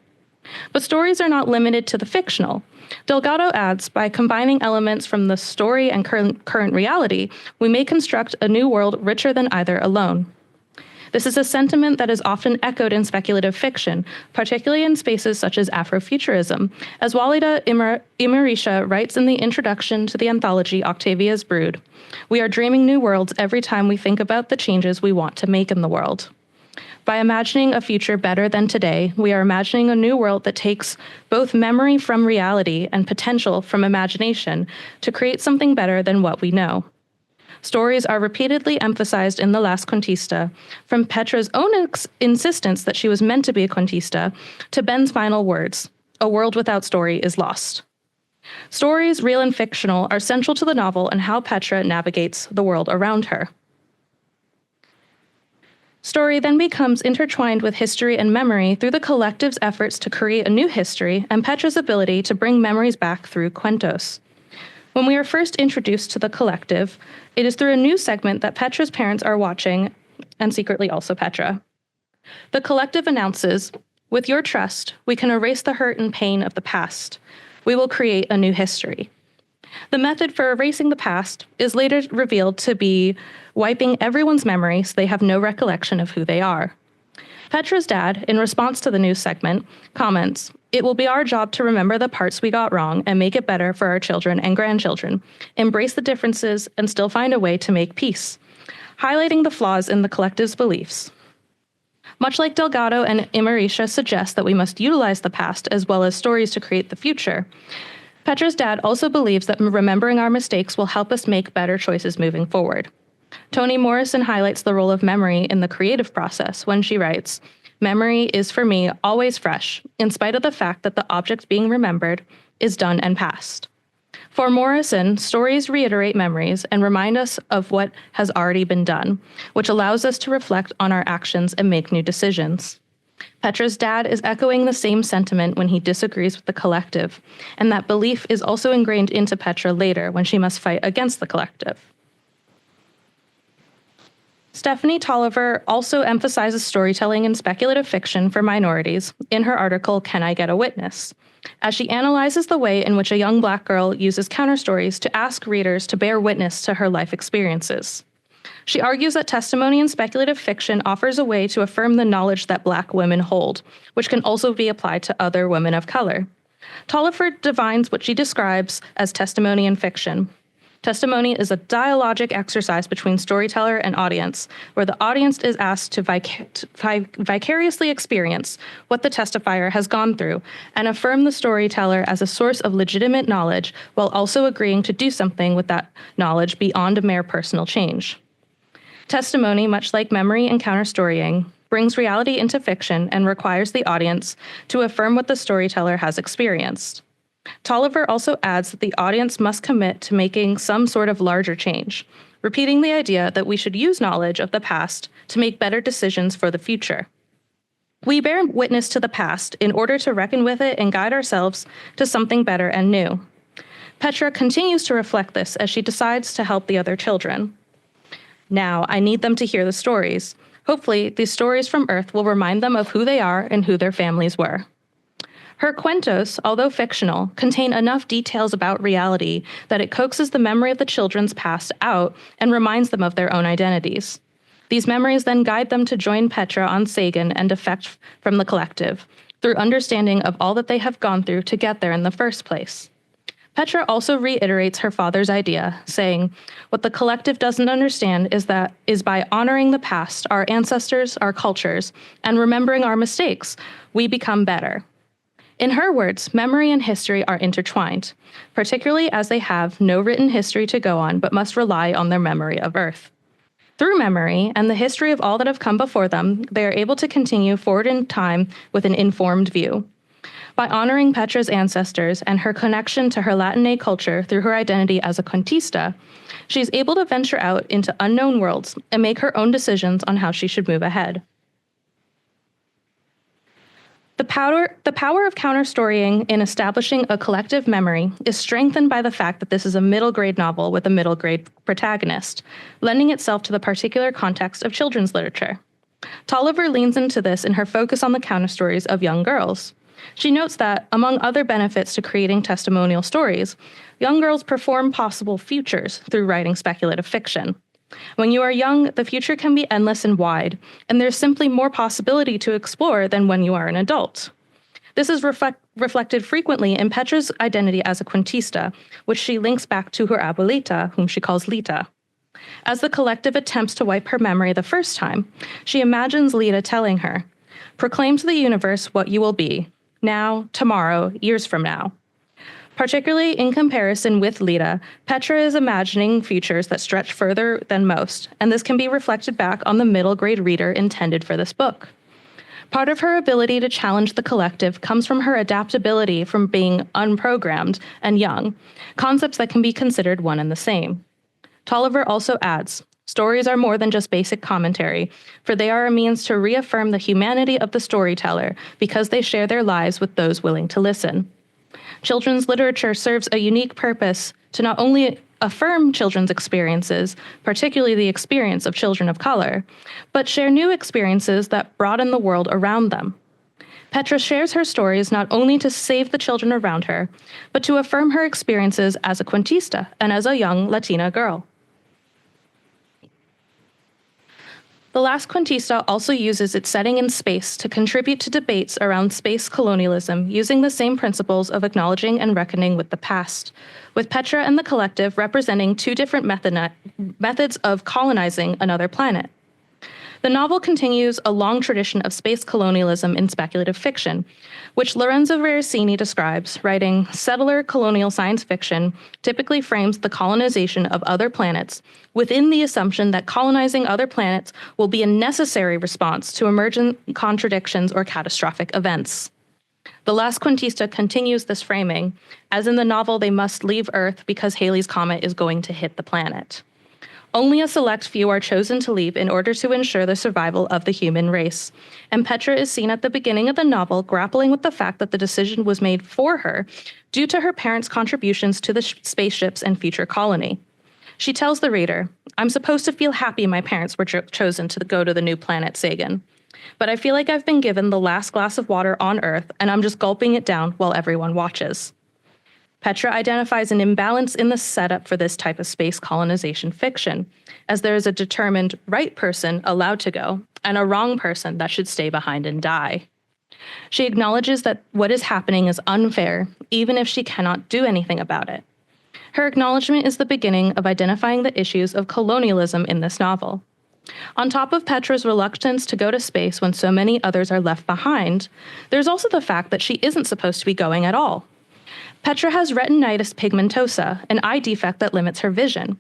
But stories are not limited to the fictional. Delgado adds, by combining elements from the story and current reality, we may construct a new world richer than either alone. This is a sentiment that is often echoed in speculative fiction, particularly in spaces such as Afrofuturism, as Walida Imarisha writes in the introduction to the anthology Octavia's Brood. We are dreaming new worlds every time we think about the changes we want to make in the world. By imagining a future better than today, we are imagining a new world that takes both memory from reality and potential from imagination to create something better than what we know. Stories are repeatedly emphasized in The Last Contista, from Petra's own insistence that she was meant to be a contista, to Ben's final words, "A world without story is lost." Stories, real and fictional, are central to the novel and how Petra navigates the world around her. Story then becomes intertwined with history and memory through the collective's efforts to create a new history and Petra's ability to bring memories back through cuentos. When we are first introduced to the collective, it is through a new segment that Petra's parents are watching, and secretly also Petra. The collective announces, "With your trust, we can erase the hurt and pain of the past. We will create a new history." The method for erasing the past is later revealed to be wiping everyone's memory so they have no recollection of who they are. Petra's dad, in response to the news segment, comments, "It will be our job to remember the parts we got wrong and make it better for our children and grandchildren, embrace the differences, and still find a way to make peace," highlighting the flaws in the collective's beliefs. Much like Delgado and Imarisha suggest that we must utilize the past as well as stories to create the future, Petra's dad also believes that remembering our mistakes will help us make better choices moving forward. Toni Morrison highlights the role of memory in the creative process when she writes, "Memory is for me always fresh, in spite of the fact that the object being remembered is done and past." For Morrison, stories reiterate memories and remind us of what has already been done, which allows us to reflect on our actions and make new decisions. Petra's dad is echoing the same sentiment when he disagrees with the collective, and that belief is also ingrained into Petra later when she must fight against the collective. Stephanie Tolliver also emphasizes storytelling in speculative fiction for minorities in her article, Can I Get a Witness?, as she analyzes the way in which a young Black girl uses counterstories to ask readers to bear witness to her life experiences. She argues that testimony in speculative fiction offers a way to affirm the knowledge that Black women hold, which can also be applied to other women of color. Tolliver defines what she describes as testimony in fiction. Testimony is a dialogic exercise between storyteller and audience, where the audience is asked to vicariously experience what the testifier has gone through and affirm the storyteller as a source of legitimate knowledge while also agreeing to do something with that knowledge beyond a mere personal change. Testimony, much like memory and counterstorying, brings reality into fiction and requires the audience to affirm what the storyteller has experienced. Tolliver also adds that the audience must commit to making some sort of larger change, repeating the idea that we should use knowledge of the past to make better decisions for the future. We bear witness to the past in order to reckon with it and guide ourselves to something better and new. Petra continues to reflect this as she decides to help the other children. Now, I need them to hear the stories. Hopefully, these stories from Earth will remind them of who they are and who their families were. Her cuentos, although fictional, contain enough details about reality that it coaxes the memory of the children's past out and reminds them of their own identities. These memories then guide them to join Petra on Sagan and defect from the collective, through understanding of all that they have gone through to get there in the first place. Petra also reiterates her father's idea, saying, "What the collective doesn't understand is by honoring the past, our ancestors, our cultures, and remembering our mistakes, we become better." In her words, memory and history are intertwined, particularly as they have no written history to go on but must rely on their memory of Earth. Through memory and the history of all that have come before them, they are able to continue forward in time with an informed view. By honoring Petra's ancestors and her connection to her Latine culture through her identity as a cuentista, she's able to venture out into unknown worlds and make her own decisions on how she should move ahead. The power of counterstorying in establishing a collective memory is strengthened by the fact that this is a middle grade novel with a middle grade protagonist, lending itself to the particular context of children's literature. Tolliver leans into this in her focus on the counterstories of young girls. She notes that, among other benefits to creating testimonial stories, young girls perform possible futures through writing speculative fiction. When you are young, the future can be endless and wide, and there's simply more possibility to explore than when you are an adult. This is reflected frequently in Petra's identity as a cuentista, which she links back to her abuelita, whom she calls Lita. As the collective attempts to wipe her memory the first time, she imagines Lita telling her, "Proclaim to the universe what you will be, now, tomorrow, years from now." Particularly in comparison with Lita, Petra is imagining futures that stretch further than most, and this can be reflected back on the middle grade reader intended for this book. Part of her ability to challenge the collective comes from her adaptability from being unprogrammed and young, concepts that can be considered one and the same. Tolliver also adds, "Stories are more than just basic commentary, for they are a means to reaffirm the humanity of the storyteller because they share their lives with those willing to listen." Children's literature serves a unique purpose to not only affirm children's experiences, particularly the experience of children of color, but share new experiences that broaden the world around them. Petra shares her stories not only to save the children around her, but to affirm her experiences as a cuentista and as a young Latina girl. The Last Cuentista also uses its setting in space to contribute to debates around space colonialism using the same principles of acknowledging and reckoning with the past, with Petra and the collective representing two different methods of colonizing another planet. The novel continues a long tradition of space colonialism in speculative fiction, which Lorenzo Veracini describes, writing, "Settler colonial science fiction typically frames the colonization of other planets within the assumption that colonizing other planets will be a necessary response to emergent contradictions or catastrophic events." The Last Cuentista continues this framing, as in the novel they must leave Earth because Halley's Comet is going to hit the planet. Only a select few are chosen to leave in order to ensure the survival of the human race, and Petra is seen at the beginning of the novel grappling with the fact that the decision was made for her due to her parents' contributions to the spaceships and future colony. She tells the reader, "I'm supposed to feel happy my parents were chosen to go to the new planet Sagan, but I feel like I've been given the last glass of water on Earth and I'm just gulping it down while everyone watches." Petra identifies an imbalance in the setup for this type of space colonization fiction, as there is a determined right person allowed to go and a wrong person that should stay behind and die. She acknowledges that what is happening is unfair, even if she cannot do anything about it. Her acknowledgement is the beginning of identifying the issues of colonialism in this novel. On top of Petra's reluctance to go to space when so many others are left behind, there's also the fact that she isn't supposed to be going at all. Petra has retinitis pigmentosa, an eye defect that limits her vision.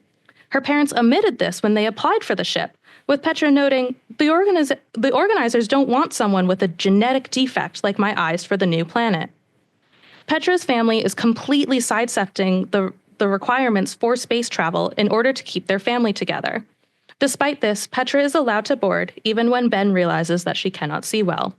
Her parents omitted this when they applied for the ship, with Petra noting, the organizers don't want someone with a genetic defect like my eyes for the new planet. Petra's family is completely sidestepping the requirements for space travel in order to keep their family together. Despite this, Petra is allowed to board, even when Ben realizes that she cannot see well.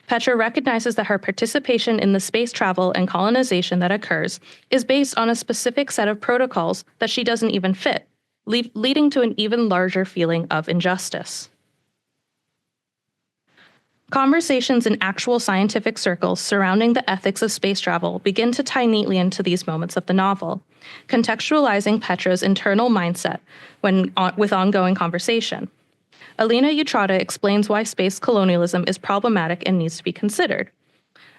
Petra recognizes that her participation in the space travel and colonization that occurs is based on a specific set of protocols that she doesn't even fit, leading to an even larger feeling of injustice. Conversations in actual scientific circles surrounding the ethics of space travel begin to tie neatly into these moments of the novel, contextualizing Petra's internal mindset with ongoing conversation. Alina Utrata explains why space colonialism is problematic and needs to be considered.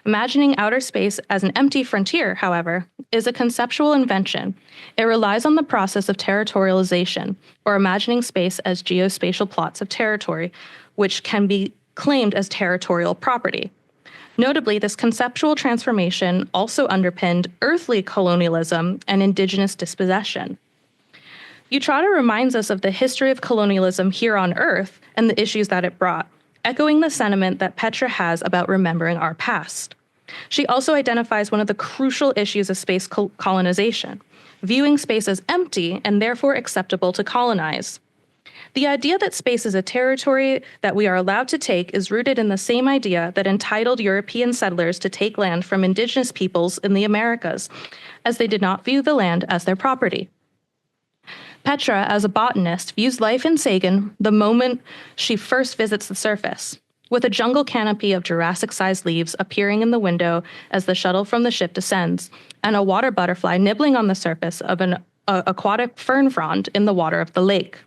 Imagining outer space as an empty frontier, however, is a conceptual invention. It relies on the process of territorialization, or imagining space as geospatial plots of territory, which can be claimed as territorial property. Notably, this conceptual transformation also underpinned earthly colonialism and indigenous dispossession. Utrata reminds us of the history of colonialism here on Earth and the issues that it brought, echoing the sentiment that Petra has about remembering our past. She also identifies one of the crucial issues of space colonization, viewing space as empty and therefore acceptable to colonize. The idea that space is a territory that we are allowed to take is rooted in the same idea that entitled European settlers to take land from indigenous peoples in the Americas, as they did not view the land as their property. Petra, as a botanist, views life in Sagan the moment she first visits the surface, with a jungle canopy of Jurassic-sized leaves appearing in the window as the shuttle from the ship descends, and a water butterfly nibbling on the surface of an aquatic fern frond in the water of the lake.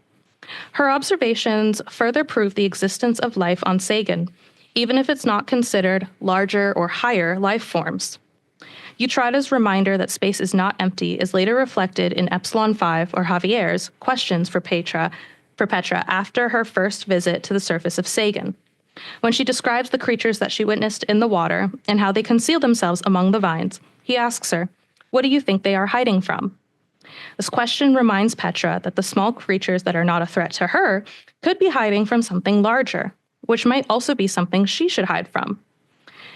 Her observations further prove the existence of life on Sagan, even if it's not considered larger or higher life forms. Utrata's reminder that space is not empty is later reflected in Epsilon 5, or Javier's, questions for Petra after her first visit to the surface of Sagan. When she describes the creatures that she witnessed in the water and how they conceal themselves among the vines, he asks her, "What do you think they are hiding from?" This question reminds Petra that the small creatures that are not a threat to her could be hiding from something larger, which might also be something she should hide from.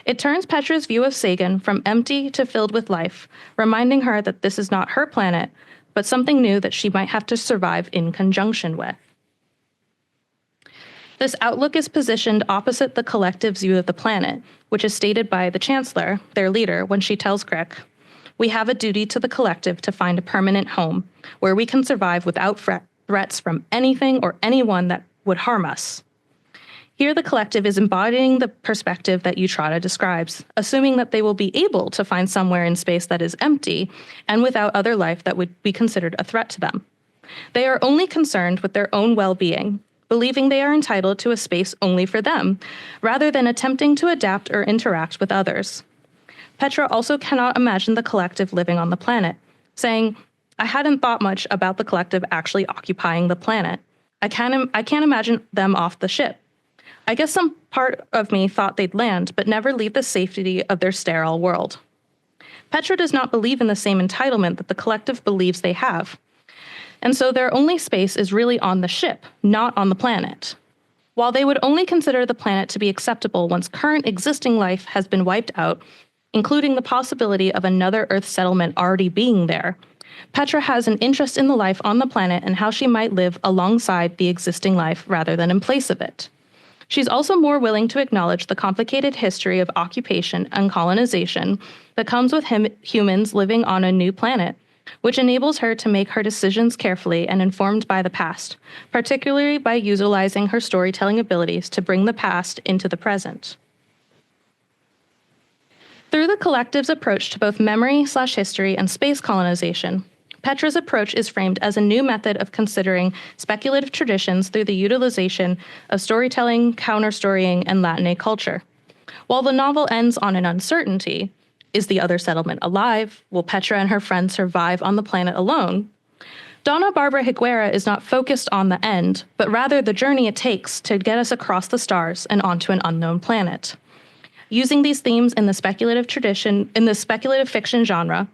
It turns Petra's view of Sagan from empty to filled with life, reminding her that this is not her planet, but something new that she might have to survive in conjunction with. This outlook is positioned opposite the collective's view of the planet, which is stated by the Chancellor, their leader, when she tells Crick, "We have a duty to the collective to find a permanent home, where we can survive without threats from anything or anyone that would harm us." Here the collective is embodying the perspective that Utrata describes, assuming that they will be able to find somewhere in space that is empty and without other life that would be considered a threat to them. They are only concerned with their own well-being, believing they are entitled to a space only for them, rather than attempting to adapt or interact with others. Petra also cannot imagine the collective living on the planet, saying, "I hadn't thought much about the collective actually occupying the planet. I can't imagine them off the ship. I guess some part of me thought they'd land, but never leave the safety of their sterile world." Petra does not believe in the same entitlement that the collective believes they have. And so their only space is really on the ship, not on the planet. While they would only consider the planet to be acceptable once current existing life has been wiped out, including the possibility of another Earth settlement already being there, Petra has an interest in the life on the planet and how she might live alongside the existing life rather than in place of it. She's also more willing to acknowledge the complicated history of occupation and colonization that comes with humans living on a new planet, which enables her to make her decisions carefully and informed by the past, particularly by utilizing her storytelling abilities to bring the past into the present. Through the collective's approach to both memory/history and space colonization, Petra's approach is framed as a new method of considering speculative traditions through the utilization of storytelling, counter-storying, and Latinate culture. While the novel ends on an uncertainty, is the other settlement alive? Will Petra and her friends survive on the planet alone? Donna Barbara Higuera is not focused on the end, but rather the journey it takes to get us across the stars and onto an unknown planet. Using these themes in the speculative fiction genre,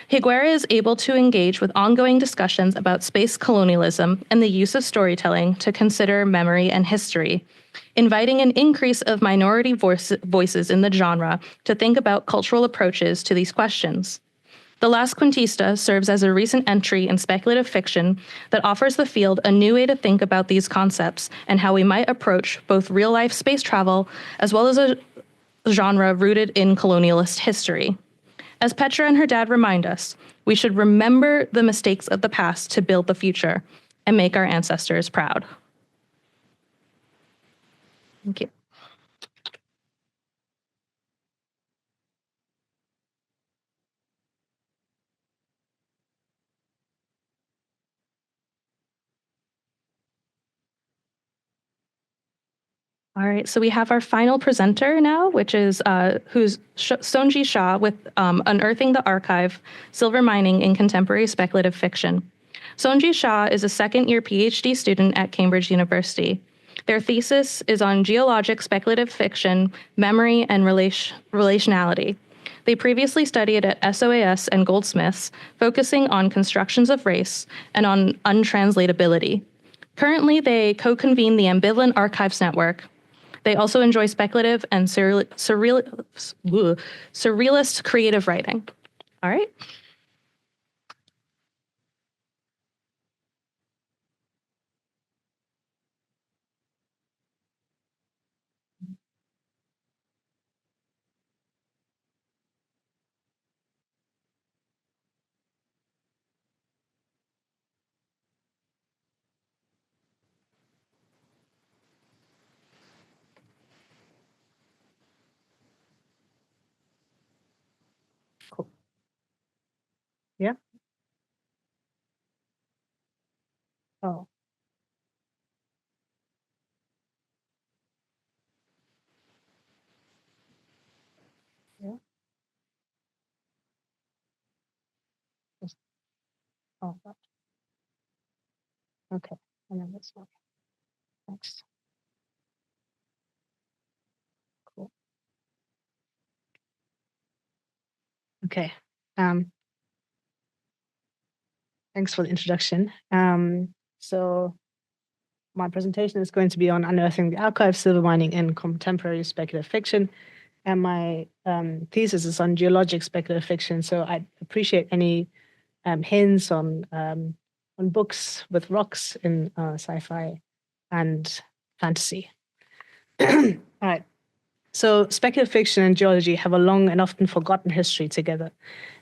Higuera is able to engage with ongoing discussions about space colonialism and the use of storytelling to consider memory and history, inviting an increase of minority voices in the genre to think about cultural approaches to these questions. The Last Quintista serves as a recent entry in speculative fiction that offers the field a new way to think about these concepts and how we might approach both real-life space travel as well as a genre rooted in colonialist history. As Petra and her dad remind us, we should remember the mistakes of the past to build the future and make our ancestors proud. Thank you. All right, so we have our final presenter now, which is who's Sonji Shah with Unearthing the Archive, Silver Mining in Contemporary Speculative Fiction. Sonji Shah is a second-year PhD student at Cambridge University. Their thesis is on geologic speculative fiction, memory, and relationality. They previously studied at SOAS and Goldsmiths, focusing on constructions of race and on untranslatability. Currently, they co-convene the Ambivalent Archives Network. They also enjoy speculative and surrealist creative writing. All right. Cool. Yeah. Oh. Yeah. Oh, that. Okay. And then this one. Next. Cool. Okay. Thanks for the introduction. So my presentation is going to be on unearthing the archive, silver mining, and contemporary speculative fiction. And my thesis is on geologic speculative fiction. So I'd appreciate any hints on books with rocks in sci-fi and fantasy. All right. So speculative fiction and geology have a long and often forgotten history together.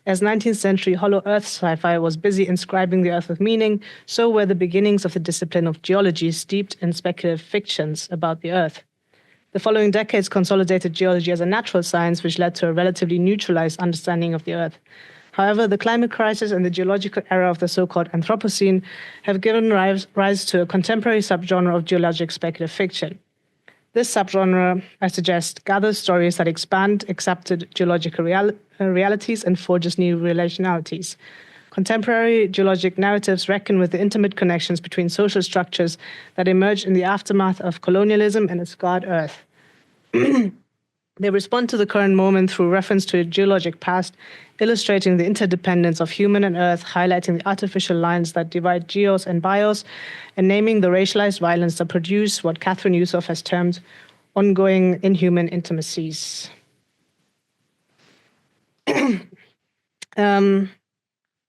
As 19th century hollow earth sci-fi was busy inscribing the earth with meaning, so were the beginnings of the discipline of geology steeped in speculative fictions about the earth. The following decades consolidated geology as a natural science, which led to a relatively neutralized understanding of the earth. However, the climate crisis and the geological era of the so-called Anthropocene have given rise to a contemporary subgenre of geologic speculative fiction. This subgenre, I suggest, gathers stories that expand accepted geological realities and forges new relationalities. Contemporary geologic narratives reckon with the intimate connections between social structures that emerged in the aftermath of colonialism and a scarred earth. They respond to the current moment through reference to a geologic past, illustrating the interdependence of human and earth, highlighting the artificial lines that divide geos and bios, and naming the racialized violence that produce what Catherine Yusuf has termed ongoing inhuman intimacies.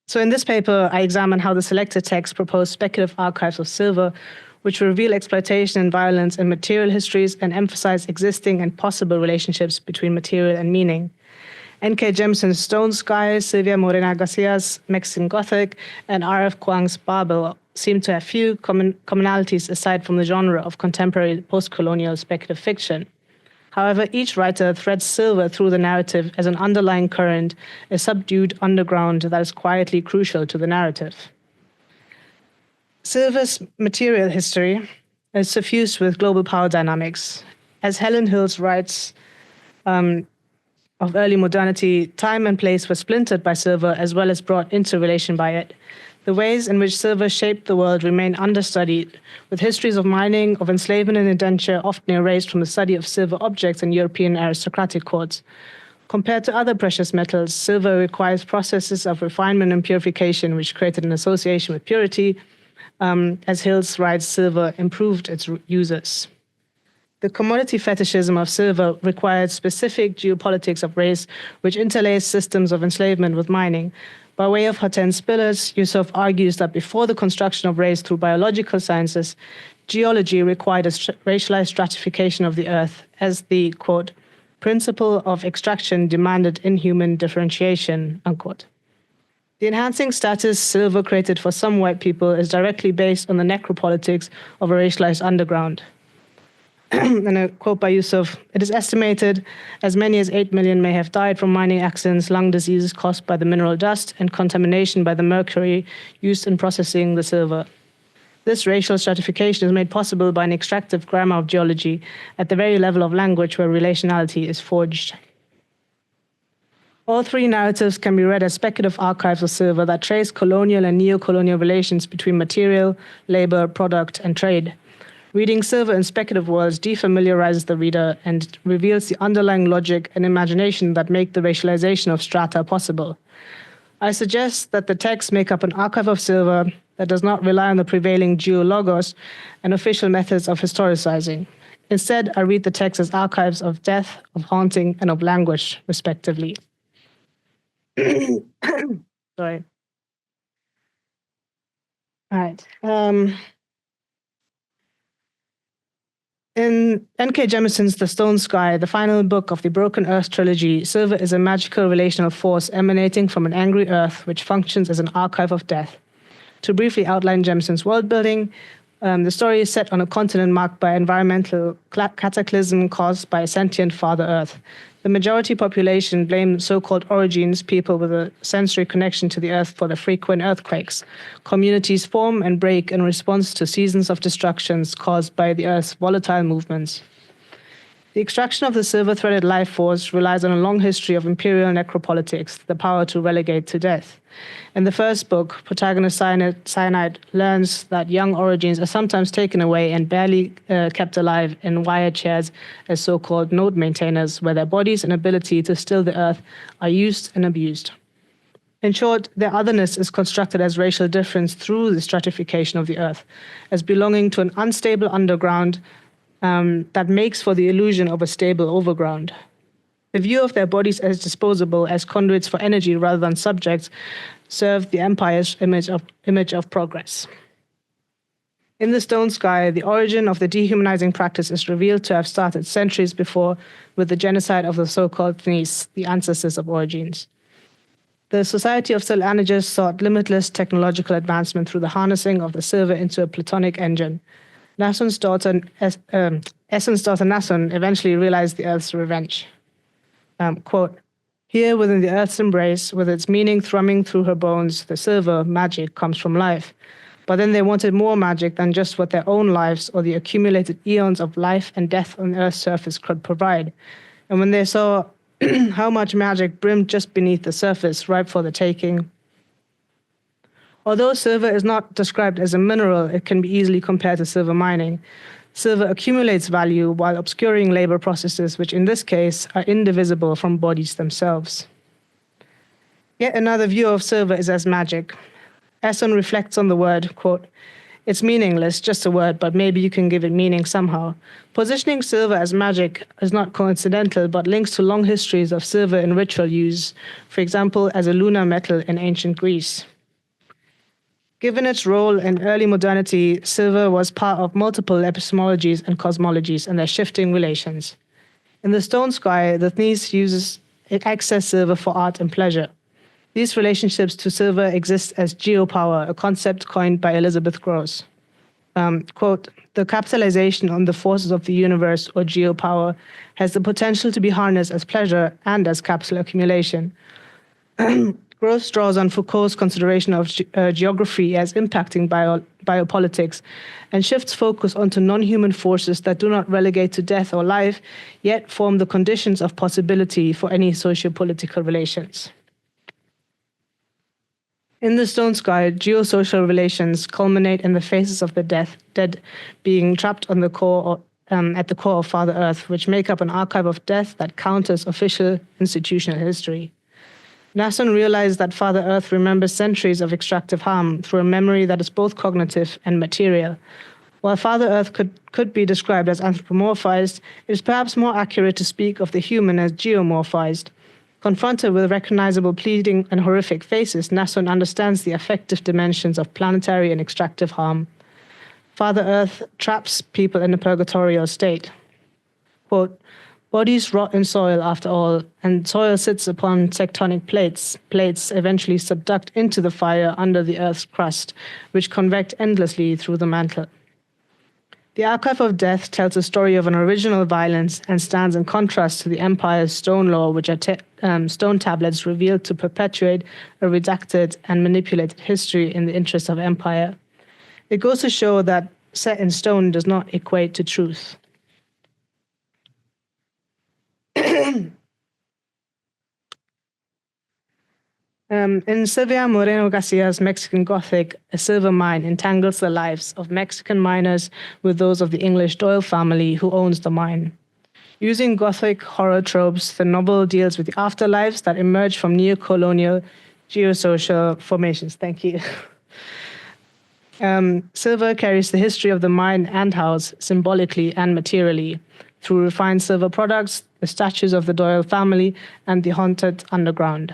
So in this paper, I examine how the selected texts propose speculative archives of silver, which reveal exploitation and violence in material histories and emphasize existing and possible relationships between material and meaning. N.K. Jemisin's Stone Sky, Silvia Morena Garcia's Mexican Gothic, and R.F. Kuang's Babel seem to have few commonalities aside from the genre of contemporary post-colonial speculative fiction. However, each writer threads silver through the narrative as an underlying current, a subdued underground that is quietly crucial to the narrative. Silver's material history is suffused with global power dynamics. As Helen Hills writes of early modernity, time and place were splintered by silver as well as brought into relation by it. The ways in which silver shaped the world remain understudied, with histories of mining, of enslavement and indenture often erased from the study of silver objects in European aristocratic courts. Compared to other precious metals, silver requires processes of refinement and purification, which created an association with purity. As Hills writes, silver improved its users. The commodity fetishism of silver required specific geopolitics of race, which interlaced systems of enslavement with mining. By way of Hortense Spillers, Yusuf argues that before the construction of race through biological sciences, geology required a racialized stratification of the earth as the, quote, principle of extraction demanded inhuman differentiation, unquote. The enhancing status silver created for some white people is directly based on the necropolitics of a racialized underground. And a quote by Yusuf, "It is estimated as many as 8 million may have died from mining accidents, lung diseases caused by the mineral dust, and contamination by the mercury used in processing the silver. This racial stratification is made possible by an extractive grammar of geology at the very level of language where relationality is forged." All three narratives can be read as speculative archives of silver that trace colonial and neo-colonial relations between material, labor, product, and trade. Reading Silver in speculative words defamiliarizes the reader and reveals the underlying logic and imagination that make the racialization of strata possible. I suggest that the texts make up an archive of Silver that does not rely on the prevailing geologos and official methods of historicizing. Instead, I read the text as archives of death, of haunting, and of language, respectively. Sorry. All right. In N.K. Jemison's The Stone Sky, the final book of the Broken Earth trilogy, Silver is a magical relational force emanating from an angry Earth which functions as an archive of death. To briefly outline Jemison's world building, the story is set on a continent marked by environmental cataclysm caused by a sentient Father Earth. The majority population blame so-called origins, people with a sensory connection to the Earth, for the frequent earthquakes. Communities form and break in response to seasons of destructions caused by the Earth's volatile movements. The extraction of the silver-threaded life force relies on a long history of imperial necropolitics, the power to relegate to death. In the first book, protagonist Cyanide learns that young origins are sometimes taken away and barely kept alive in wire chairs as so-called node maintainers, where their bodies and ability to still the earth are used and abused. In short, their otherness is constructed as racial difference through the stratification of the earth, as belonging to an unstable underground that makes for the illusion of a stable overground. The view of their bodies as disposable, as conduits for energy rather than subjects, served the empire's image of progress. In The Stone Sky, the origin of the dehumanizing practice is revealed to have started centuries before with the genocide of the so-called Thnis, the ancestors of origins. The Society of Silanages sought limitless technological advancement through the harnessing of the silver into a Platonic engine. Nassun's daughter, Essen's daughter Nassun, eventually realized the Earth's revenge. Quote, "Here within the Earth's embrace, with its meaning thrumming through her bones, the silver magic comes from life. But then they wanted more magic than just what their own lives or the accumulated eons of life and death on the Earth's surface could provide. And when they saw how much magic brimmed just beneath the surface, ripe for the taking. Although silver is not described as a mineral, it can be easily compared to silver mining. Silver accumulates value while obscuring labor processes, which in this case are indivisible from bodies themselves. Yet another view of silver is as magic. Esson reflects on the word, quote, "It's meaningless, just a word, but maybe you can give it meaning somehow." Positioning silver as magic is not coincidental, but links to long histories of silver in ritual use, for example, as a lunar metal in ancient Greece. Given its role in early modernity, silver was part of multiple epistemologies and cosmologies and their shifting relations. In The Stone Sky, the Thnis uses excess silver for art and pleasure. These relationships to silver exist as geopower, a concept coined by Elizabeth Gross. Quote, "The capitalization on the forces of the universe, or geopower, has the potential to be harnessed as pleasure and as capital accumulation." Gross draws on Foucault's consideration of geography as impacting biopolitics and shifts focus onto non-human forces that do not relegate to death or life, yet form the conditions of possibility for any socio-political relations. In The Stone Sky, geosocial relations culminate in the faces of the dead being trapped on the core at the core of Father Earth, which make up an archive of death that counters official institutional history. Nassun realized that Father Earth remembers centuries of extractive harm through a memory that is both cognitive and material. While Father Earth could be described as anthropomorphized, it is perhaps more accurate to speak of the human as geomorphized. Confronted with recognizable pleading and horrific faces, Nassun understands the affective dimensions of planetary and extractive harm. Father Earth traps people in a purgatorial state. Quote, "Bodies rot in soil after all, and soil sits upon tectonic plates. Plates eventually subduct into the fire under the Earth's crust, which convect endlessly through the mantle." The Archive of Death tells a story of an original violence and stands in contrast to the Empire's stone law, which are stone tablets revealed to perpetuate a redacted and manipulated history in the interest of empire. It goes to show that set in stone does not equate to truth. In Silvia Moreno Garcia's Mexican Gothic, a silver mine entangles the lives of Mexican miners with those of the English Doyle family who owns the mine. Using Gothic horror tropes, the novel deals with the afterlives that emerge from neo-colonial geosocial formations. Thank you. Silver carries the history of the mine and house symbolically and materially through refined silver products, the statues of the Doyle family, and the haunted underground.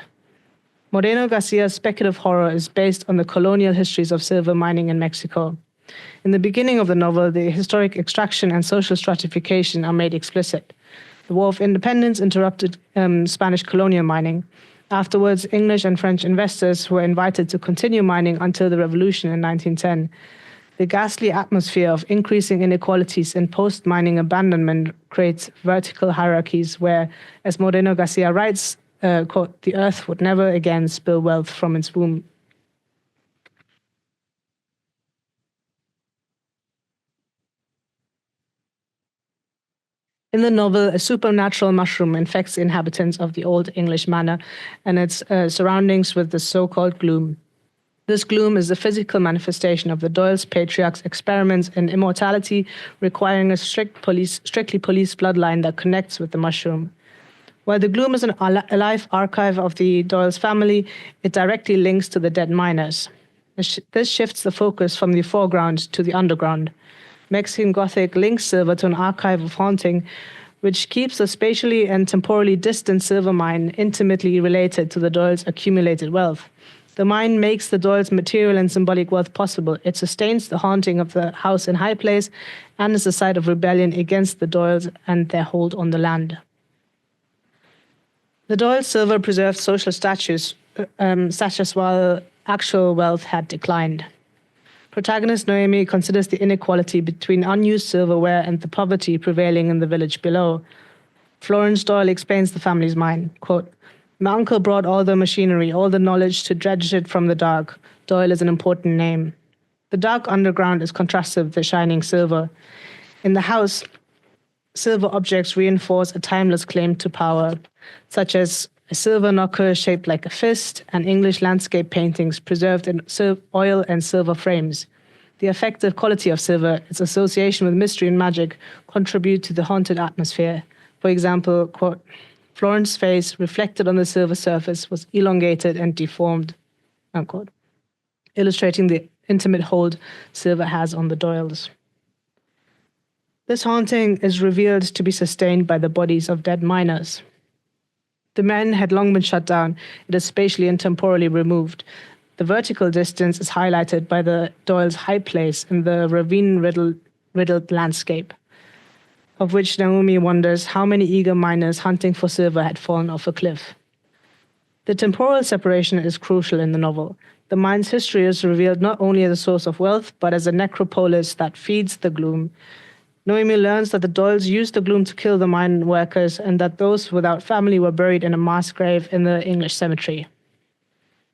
Moreno Garcia's speculative horror is based on the colonial histories of silver mining in Mexico. In the beginning of the novel, the historic extraction and social stratification are made explicit. The War of Independence interrupted Spanish colonial mining. Afterwards, English and French investors were invited to continue mining until the revolution in 1910. The ghastly atmosphere of increasing inequalities and post-mining abandonment creates vertical hierarchies where, as Moreno Garcia writes, quote, the earth would never again spill wealth from its womb. In the novel, a supernatural mushroom infects the inhabitants of the old English manor and its surroundings with the so-called gloom. This gloom is the physical manifestation of the Doyle's patriarch's experiments in immortality, requiring a strictly police bloodline that connects with the mushroom. While the gloom is a life archive of the Doyle's family, it directly links to the dead miners. This shifts the focus from the foreground to the underground. Mexican Gothic links silver to an archive of haunting, which keeps the spatially and temporally distant silver mine intimately related to the Doyle's accumulated wealth. The mine makes the Doyle's material and symbolic wealth possible. It sustains the haunting of the house in High Place and is a site of rebellion against the Doyles and their hold on the land. The Doyle silver preserved social status while actual wealth had declined. Protagonist Noemi considers the inequality between unused silverware and the poverty prevailing in the village below. Florence Doyle explains the family's mind, quote, my uncle brought all the machinery, all the knowledge to dredge it from the dark. Doyle is an important name. The dark underground is contrasted with the shining silver. In the house, silver objects reinforce a timeless claim to power, such as a silver knocker shaped like a fist and English landscape paintings preserved in oil and silver frames. The effective quality of silver, its association with mystery and magic, contribute to the haunted atmosphere. For example, quote, Florence's face, reflected on the silver surface, was elongated and deformed, unquote, illustrating the intimate hold silver has on the Doyles. This haunting is revealed to be sustained by the bodies of dead miners. The men had long been shut down. It is spatially and temporally removed. The vertical distance is highlighted by the Doyle's High Place in the ravine-riddled landscape, of which Naomi wonders how many eager miners hunting for silver had fallen off a cliff. The temporal separation is crucial in the novel. The mine's history is revealed not only as a source of wealth, but as a necropolis that feeds the gloom. Noemi learns that the Doyles used the gloom to kill the mine workers and that those without family were buried in a mass grave in the English cemetery.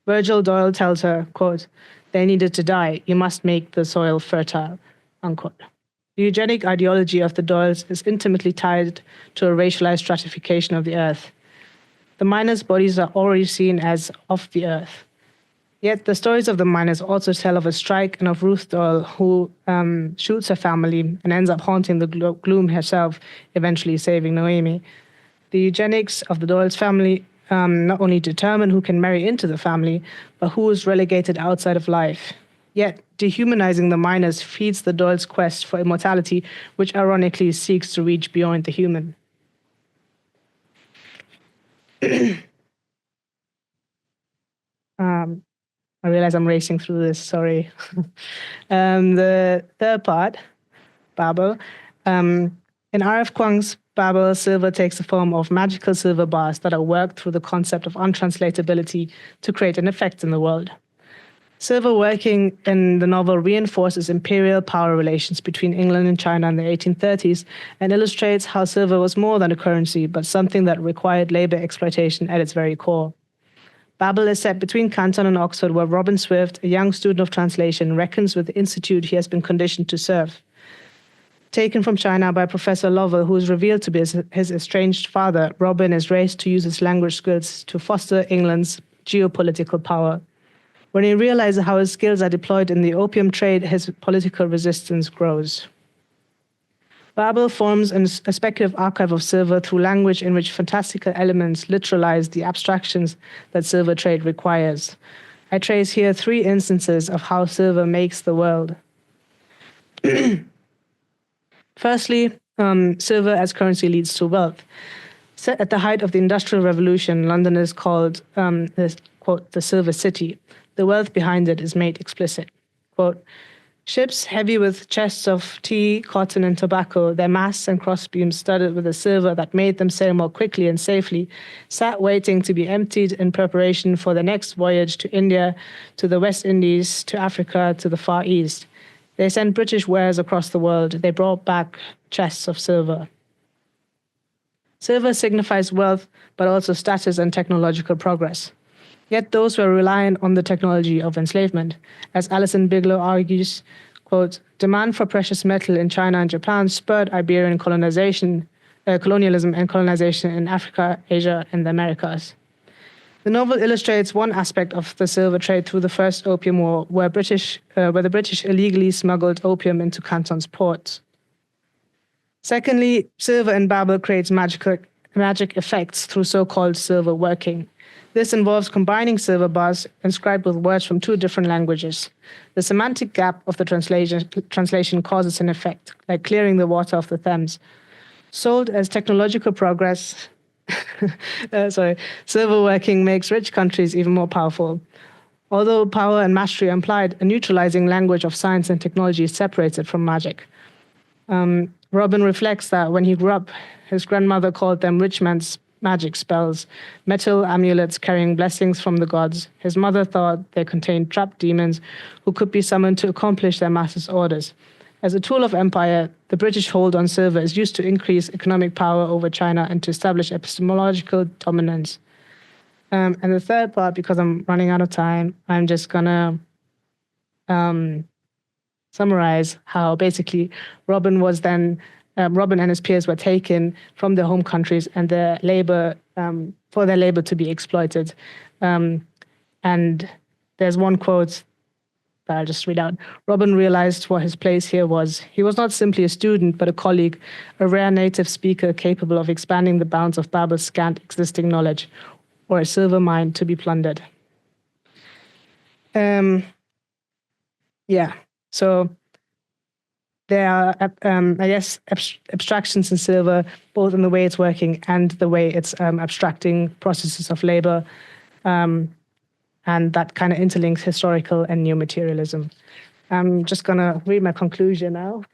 Virgil Doyle tells her, quote, they needed to die. You must make the soil fertile, unquote. The eugenic ideology of the Doyles is intimately tied to a racialized stratification of the earth. The miners' bodies are already seen as of the earth. Yet the stories of the miners also tell of a strike and of Ruth Doyle, who shoots her family and ends up haunting the gloom herself, eventually saving Noemi. The eugenics of the Doyle's family not only determine who can marry into the family, but who is relegated outside of life. Yet, dehumanizing the miners feeds the Doyle's quest for immortality, which ironically seeks to reach beyond the human. I realize I'm racing through this, sorry. The third part, Babel. In R.F. Kuang's Babel, silver takes the form of magical silver bars that are worked through the concept of untranslatability to create an effect in the world. Silver working in the novel reinforces imperial power relations between England and China in the 1830s and illustrates how silver was more than a currency, but something that required labor exploitation at its very core. Babel is set between Canton and Oxford, where Robin Swift, a young student of translation, reckons with the institute he has been conditioned to serve. Taken from China by Professor Lovell, who is revealed to be his estranged father, Robin is raised to use his language skills to foster England's geopolitical power. When he realizes how his skills are deployed in the opium trade, his political resistance grows. Babel forms a speculative archive of silver through language in which fantastical elements literalize the abstractions that silver trade requires. I trace here 3 instances of how silver makes the world. Firstly, silver as currency leads to wealth. Set at the height of the Industrial Revolution, London is called, quote, the Silver City. The wealth behind it is made explicit. Quote, ships heavy with chests of tea, cotton, and tobacco, their masts and crossbeams studded with the silver that made them sail more quickly and safely, sat waiting to be emptied in preparation for the next voyage to India, to the West Indies, to Africa, to the Far East. They sent British wares across the world. They brought back chests of silver. Silver signifies wealth, but also status and technological progress. Yet those were reliant on the technology of enslavement. As Alison Bigelow argues, quote, demand for precious metal in China and Japan spurred Iberian colonialism and colonization in Africa, Asia, and the Americas. The novel illustrates one aspect of the silver trade through the First Opium War, where the British illegally smuggled opium into Canton's ports. Secondly, silver in Babel creates magic effects through so-called silver working. This involves combining silver bars inscribed with words from 2 different languages. The semantic gap of the translation causes an effect, like clearing the water of the Thames. Sold as technological progress, silver working makes rich countries even more powerful. Although power and mastery are implied, a neutralizing language of science and technology separates it from magic. Robin reflects that when he grew up, his grandmother called them rich man's magic spells, metal amulets carrying blessings from the gods. His mother thought they contained trapped demons who could be summoned to accomplish their master's orders. As a tool of empire, the British hold on silver is used to increase economic power over China and to establish epistemological dominance. And the third part, because I'm running out of time, I'm just gonna summarize how basically Robin and his peers were taken from their home countries and their labor for their labor to be exploited. And there's one quote that I'll just read out. Robin realized what his place here was. He was not simply a student, but a colleague, a rare native speaker capable of expanding the bounds of Babel's scant existing knowledge, or a silver mine to be plundered. So there are, abstractions in silver, both in the way it's working and the way it's abstracting processes of labor, and that kind of interlinks historical and new materialism. I'm just going to read my conclusion now.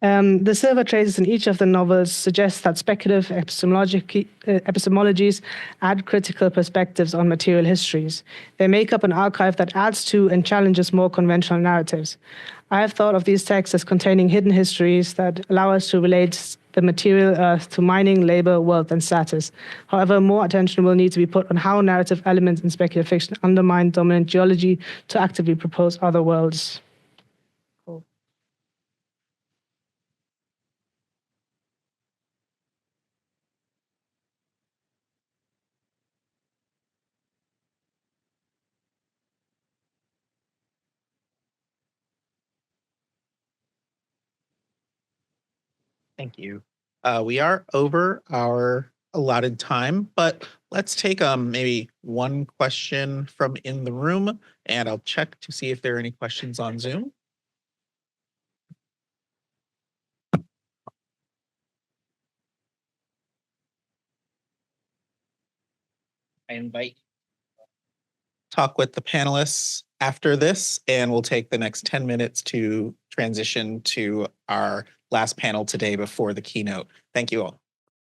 The silver traces in each of the novels suggest that speculative epistemologies add critical perspectives on material histories. They make up an archive that adds to and challenges more conventional narratives. I have thought of these texts as containing hidden histories that allow us to relate the material earth to mining, labor, wealth, and status. However, more attention will need to be put on how narrative elements in speculative fiction undermine dominant geology to actively propose other worlds. Thank you. We are over our allotted time, but let's take maybe one question from in the room, and I'll check to see if there are any questions on Zoom. I invite talk with the panelists after this, and we'll take the next 10 minutes to transition to our last panel today before the keynote. Thank you all.